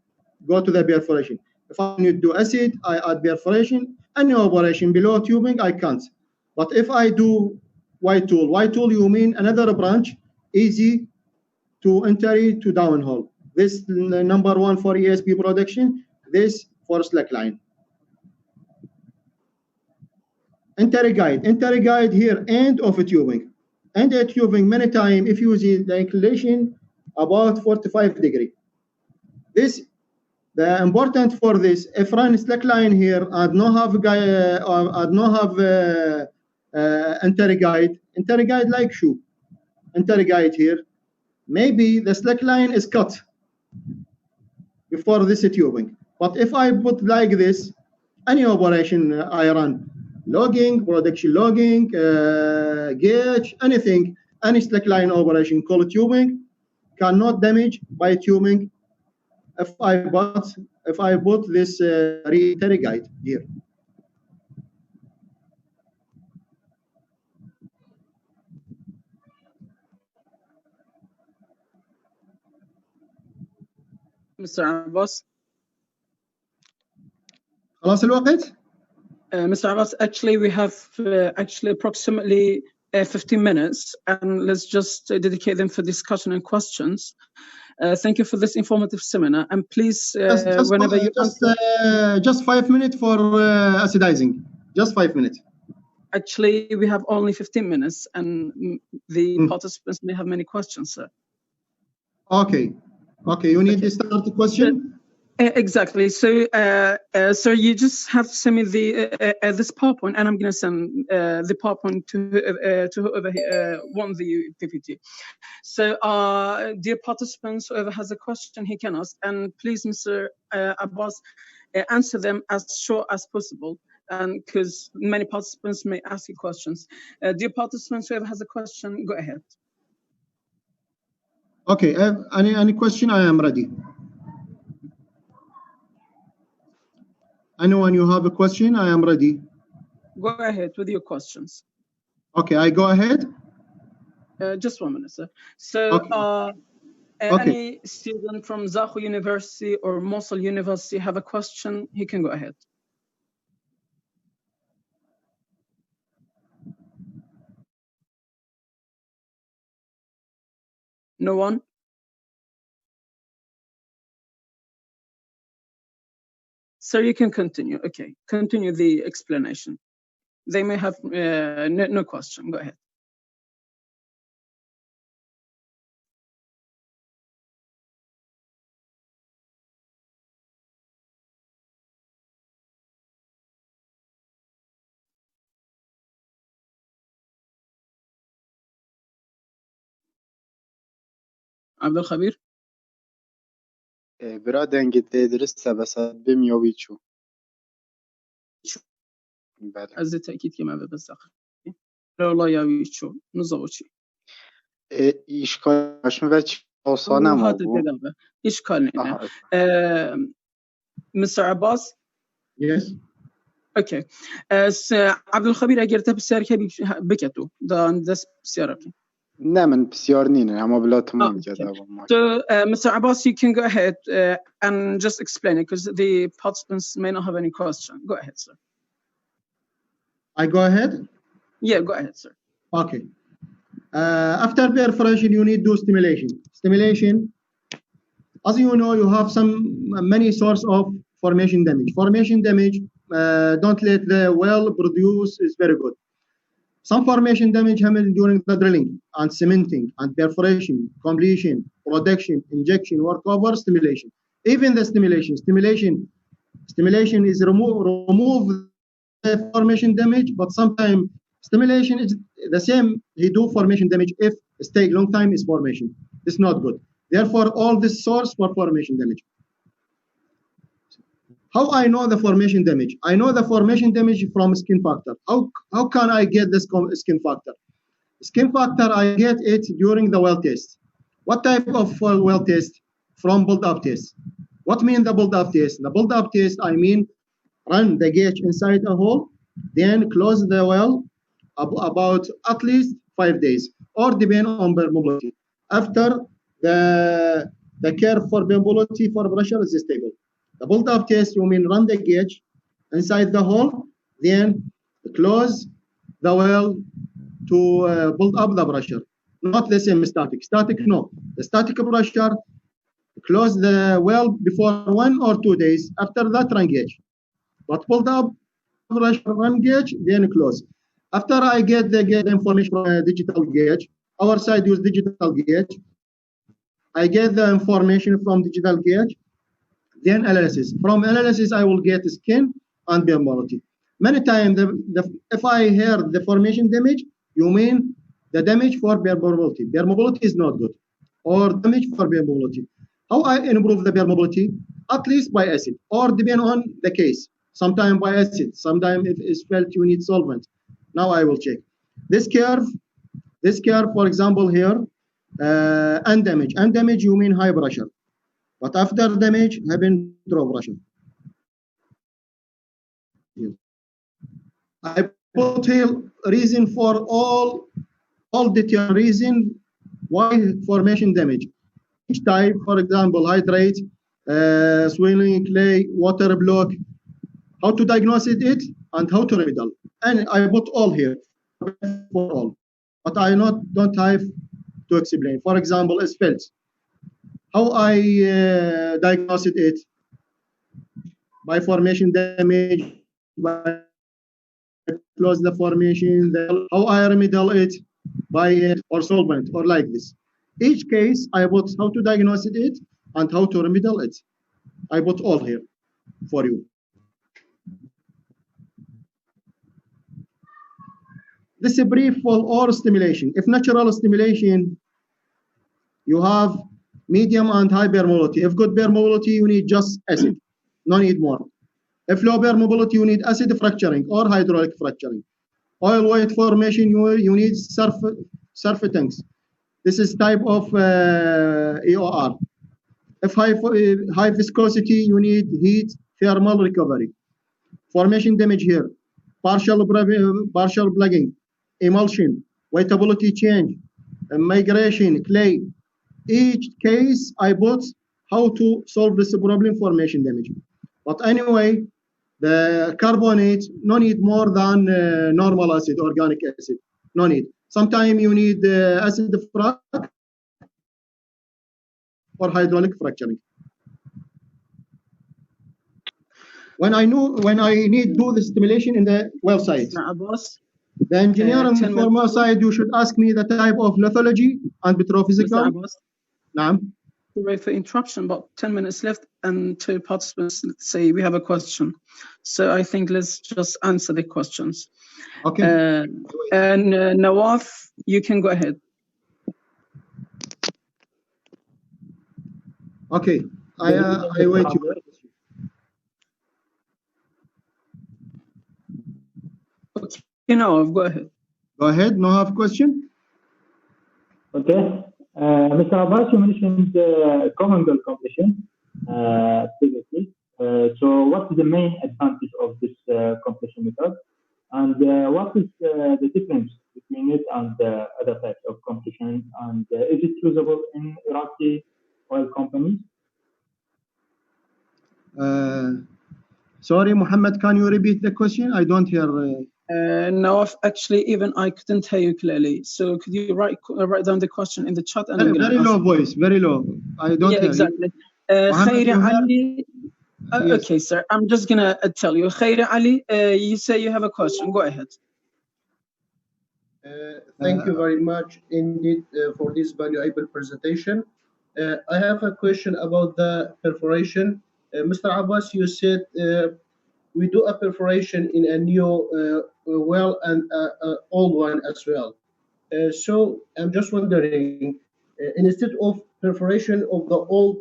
Go to the perforation. If I need to do acid, I add perforation. Any operation below tubing, I can't. But if I do Y tool you mean another branch, easy to enter to downhole. This number 1 for ESP production, this for slack line. Entry guide here, end of a tubing. End a tubing many times if you use the inclination about 45 degree. This, the important for this, if run slack line here and no have entry guide like shoe. Entry guide here, maybe the slack line is cut before this tubing. But if I put like this, any operation I run, logging, production logging, gauge, anything, any slack line operation called tubing, cannot damage by tubing if I put this entry guide here. Mr. Abbas. خلاص الوقت? Mr. Abbas, actually we have approximately 15 minutes, and let's just dedicate them for discussion and questions. Thank you for this informative seminar, and please, whenever you just 5 minutes for acidizing. Just 5 minutes. Actually, we have only 15 minutes, and the participants may have many questions, sir. Okay. You need to start the question? Exactly. So, sir, you just have to send me the this PowerPoint, and I'm going to send the PowerPoint to whoever won the PPT. So, dear participants, whoever has a question, he can ask. And please, Mr. Abbas, answer them as short as possible, and because many participants may ask you questions. Dear participants, whoever has a question, go ahead. Okay, any question? I am ready. Anyone you have a question? I am ready. Go ahead with your questions. Okay, I go ahead. Just 1 minute, sir. So, Okay. any student from Zaho University or Mosul University have a question, he can go ahead. No one? Sir, you can continue. Okay, continue the explanation. They may have no question. Go ahead. عبد الخبير؟ برادن قد درستها بس بميوبيتشو. بله. از تأکید که ما بسخ. لا لا یا شو نزوجي. إشكال مش مبتش أوصانا هذا موضوع. دلالة. إشكال هنا. Mr. Abbas? Yes. Okay. عبد الخبير اگر تا بسیار که بکتو دان دست بسیار کی. نه من بسیار نینه اما بلا تمام Okay. جدا. So, Mr. Abbas, you can go ahead and just explain it because the participants may not have any question. Go ahead, sir. I go ahead? Yeah, go ahead, sir. Okay. After perforation, you need to do stimulation. Stimulation, as you know, you have many source of formation damage. Formation damage, don't let the well produce is very good. Some formation damage happens during the drilling and cementing and perforation, completion, production, injection, workover, stimulation. Even the stimulation is remove the formation damage, but sometimes stimulation is the same. He do formation damage if stay long time is formation. It's not good. Therefore, all this source for formation damage. How I know the formation damage? I know the formation damage from skin factor. How can I get this skin factor? Skin factor, I get it during the well test. What type of well test? From build-up test. What mean the build-up test? The build-up test, I mean run the gauge inside a hole, then close the well about at least 5 days, or depend on permeability. After the curve for permeability for pressure is stable. The build-up test, you mean run the gauge inside the hole, then close the well to build up the pressure. Not the same static. Static, no. The static pressure, close the well before 1 or 2 days. After that, run gauge. But build up pressure, run gauge, then close. After I get the information from a digital gauge, our side use digital gauge. I get the information from digital gauge, then analysis. From analysis, I will get skin and permeability. Many times, if I hear the formation damage, you mean the damage for permeability. Permeability is not good, or damage for permeability. How I improve the permeability? At least by acid, or depend on the case. Sometimes by acid, sometimes if it's felt you need solvent. Now I will check. This curve, for example, here, and damage. And damage, you mean high pressure. But after damage, happen low pressure. I put here reason for all the reason why formation damage. Each type, for example, hydrate, swelling, clay, water block, how to diagnose it, and how to remedial. And I put all here for all. But I don't have to explain. For example, asphalt. How I diagnose it? By formation damage, by close the formation, how I remedial it, by or solvent, or like this. Each case, I put how to diagnose it and how to remedial it. I put all here for you. This is a brief for all stimulation. If natural stimulation, you have medium and high permeability. If good permeability, you need just acid, no need more. If low permeability, you need acid fracturing or hydraulic fracturing. Oil weight formation, you need surfactants. This is type of EOR. If high viscosity, you need heat thermal recovery. Formation damage here, partial plugging, emulsion, weightability change, migration, clay. Each case I put how to solve this problem, formation damage. But anyway, the carbonate, no need more than normal acid, organic acid, no need. Sometimes you need acid frac or hydraulic fracturing. When I need do the stimulation in the well site, the engineer on the former side, you should ask me the type of lithology and petrophysical. Sorry for interruption, about 10 minutes left, and two participants say we have a question. So I think let's just answer the questions. Okay. And Nawaf, you can go ahead. Okay, I wait you. Okay, Nawaf, go ahead. Go ahead, no have question? Okay. Mr. Abbas, you mentioned common goal completion previously. So what is the main advantage of this completion method? And what is the difference between it and other types of completion? And is it usable in Iraqi oil companies? Sorry, Muhammad, can you repeat the question? I don't hear. No, actually, even I couldn't hear you clearly. So could you write down the question in the chat? And very low voice, very low. I don't hear exactly. Khairi Ali. Yes. Okay, sir. I'm just gonna tell you. Khairi Ali, you say you have a question. Go ahead. Thank you very much indeed for this valuable presentation. I have a question about the perforation. Mr. Abbas, you said we do a perforation in a new well and old one as well. So I'm just wondering, instead of perforation of the old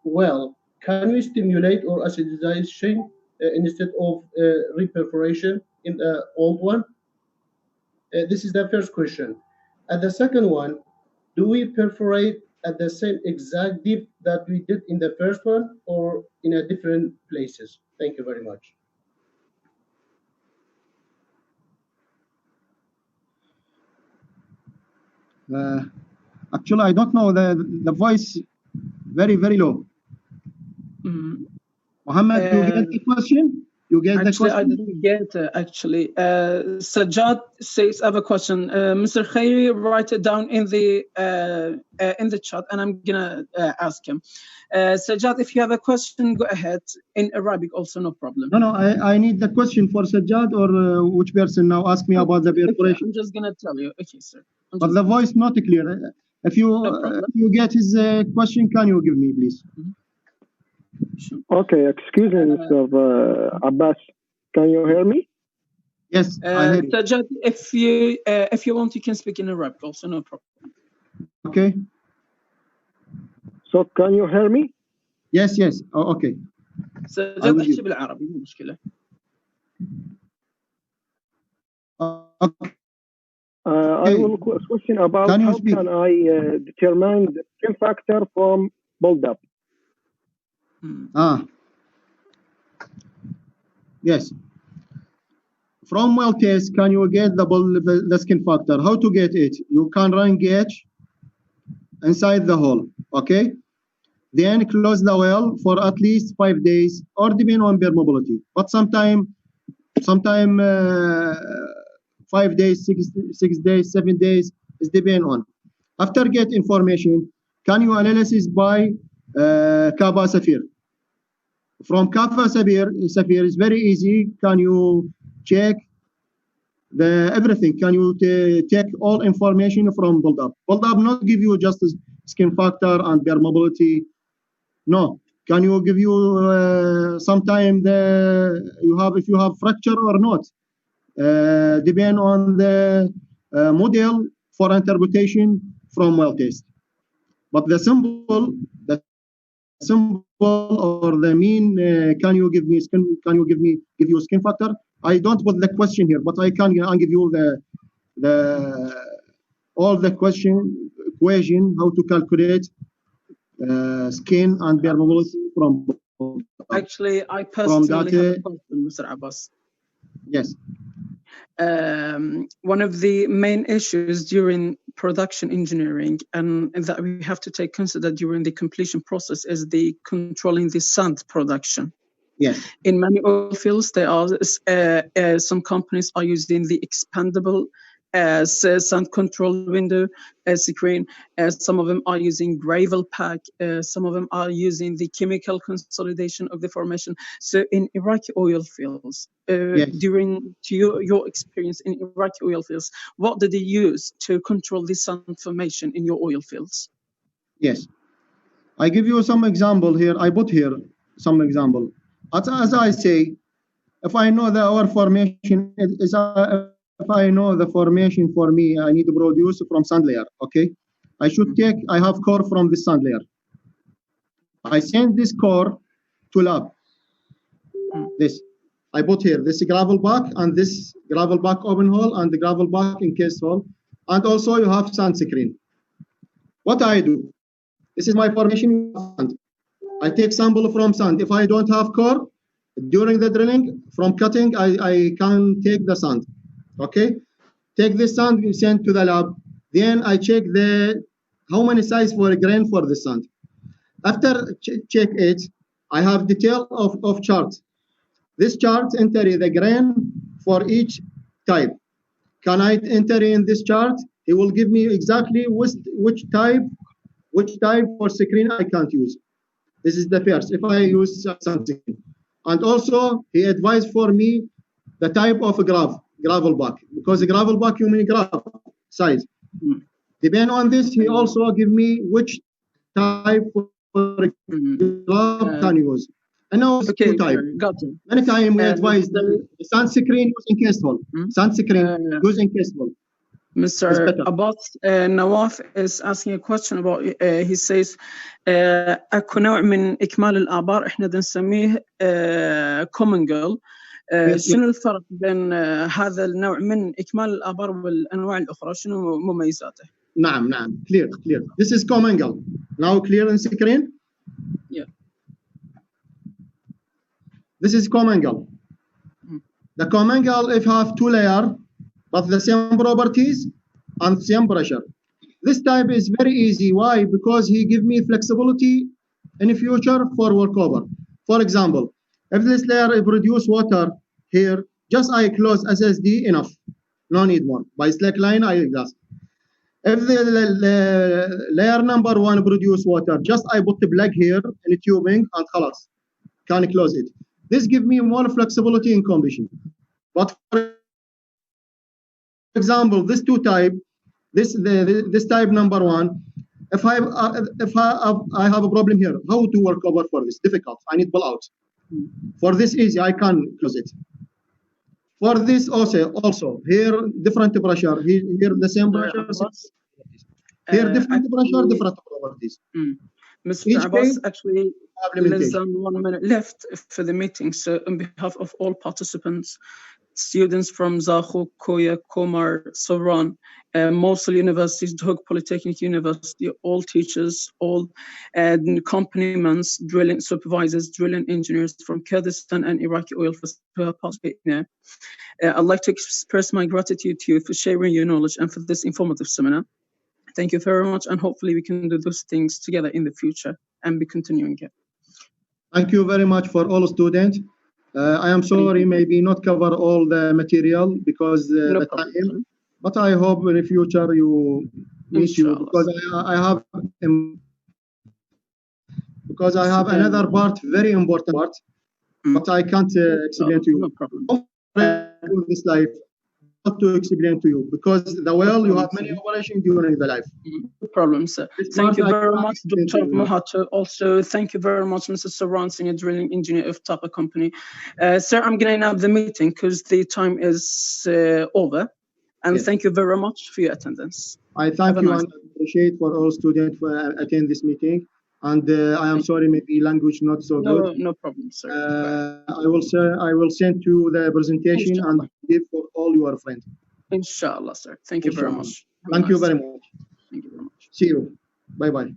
well, can we stimulate or acidization instead of reperforation in the old one? This is the first question. And the second one, do we perforate at the same exact depth that we did in the first one or in a different places? Thank you very much. Actually, I don't know, the voice very, very low. Muhammad, you get the question? You get actually, the question? I didn't get actually. Sajjad says, I have a question. Mr. Khairi, write it down in the chat, and I'm gonna ask him. Sajjad, if you have a question, go ahead. In Arabic, also, no problem. No, I need the question for Sajjad or which person now ask me about the perforation. Okay, I'm just gonna tell you. Okay, sir. But the voice not clear. If you get his question, can you give me, please? Okay, excuse me, Mr. Abbas. Can you hear me? Yes, I hear you. Sajjad, if you want, you can speak in Arabic also, no problem. Okay. So can you hear me? Yes. Oh, okay. سجاد احكي بالعربي مو مشكلة. I will question about how can I determine the skin factor from build-up. Yes. From well test, can you get the skin factor? How to get it? You can run gauge inside the hole, okay? Then close the well for at least 5 days, or depend on permeability. But sometime 5 days, 6 days, 7 days, is depend on. After get information, can you analysis by Eng.abbas Sapphire? From Eng.abbas Sapphire is very easy. Can you check everything? Can you take all information from build-up? Build-up not give you just skin factor and permeability. No, Can you give you sometime if you have fracture or not? Depend on the model for interpretation from well test. But the symbol or the mean, can you give you skin factor? I don't put the question here, but I can give you all the equation how to calculate skin and permeability from. Actually, I personally have a question, Mr. Abbas. Yes. One of the main issues during production engineering and that we have to take consider during the completion process is the controlling the sand production. Yes. In many oil fields, there are some companies are using the expandable sand control window screen. Some of them are using gravel pack. Some of them are using the chemical consolidation of the formation. So in Iraqi oil fields, yes. During your experience in Iraqi oil fields, what did they use to control the sand formation in your oil fields? Yes. I give you some example here. I put here some example. As I say, if I know our formation if I know the formation for me, I need to produce from sand layer. Okay, I have core from the sand layer. I send this core to lab. This I put here this gravel back and this gravel back open hole and the gravel back encased hole, and also you have sand screen. What I do? This is my formation. I take sample from sand. If I don't have core, during the drilling, from cutting, I can take the sand. Okay? Take this sand, we send to the lab. Then I check how many size for a grain for the sand. After check it, I have detail of chart. This chart enter the grain for each type. Can I enter in this chart? He will give me exactly which type for screen I can't use. This is the first, if I use something. And also, he advised for me the type of gravel back, because the gravel back, you mean gravel size. Depending on this, he also give me which type of gravel can use. And now two type. Many times we advise the sand screen using cast hole. Sand screen using cast hole. Mr. Abbas, Nawaf is asking a question about, he says, أكو نوع من إكمال الآبار إحنا بنسميه common girl. شنو الفرق بين هذا النوع من إكمال الآبار والأنواع الأخرى؟ شنو مميزاته؟ نعم clear. This is common girl. Now clear on screen? Yeah. This is common girl. The common girl if have two layers, but the same properties and same pressure. This type is very easy. Why? Because he give me flexibility in the future for workover. For example, if this layer produce water here, just I close SSD enough. No need more. By slack line, I just. If the layer number one produce water, just I put the plug here in the tubing and khalas, can close it. This give me more flexibility in completion. But for example, this two type, this type number one, if I have a problem here, how to work over for this? Difficult. I need pull out. For this easy, I can close it. For this also here different pressure. Here the same pressure. Here different pressure, different properties. Mr. Abbas, actually, less than 1 minute left for the meeting. So on behalf of all participants, students from Zaho, Koya, Komar, Savran, Mosul University, Dhug Polytechnic University, all teachers, all accompaniments, drilling supervisors, drilling engineers from Kurdistan and Iraqi oil fields who are participating there. I'd like to express my gratitude to you for sharing your knowledge and for this informative seminar. Thank you very much, and hopefully we can do those things together in the future and be continuing it. Thank you very much for all students. I am sorry, maybe not cover all the material because the time, but I hope in the future you meet you because I have another part, very important part, but I can't explain to you. No problem. This life. difficult to explain to you because the well you have many operations during the life. No problem, sir. Thank you very much, Dr. Mohato. Also, thank you very much, Mr. Saran, Senior Drilling Engineer of Tapa Company. Sir, I'm going to end the meeting because the time is over. And thank you very much for your attendance. I thank you and appreciate for all students for attend this meeting. And I am sorry, maybe language not so good. No problem, sir. I will send you the presentation and give for all your friends. Inshallah, sir. Thank you very much. Thank you very much. Thank you very much. See you. Bye-bye.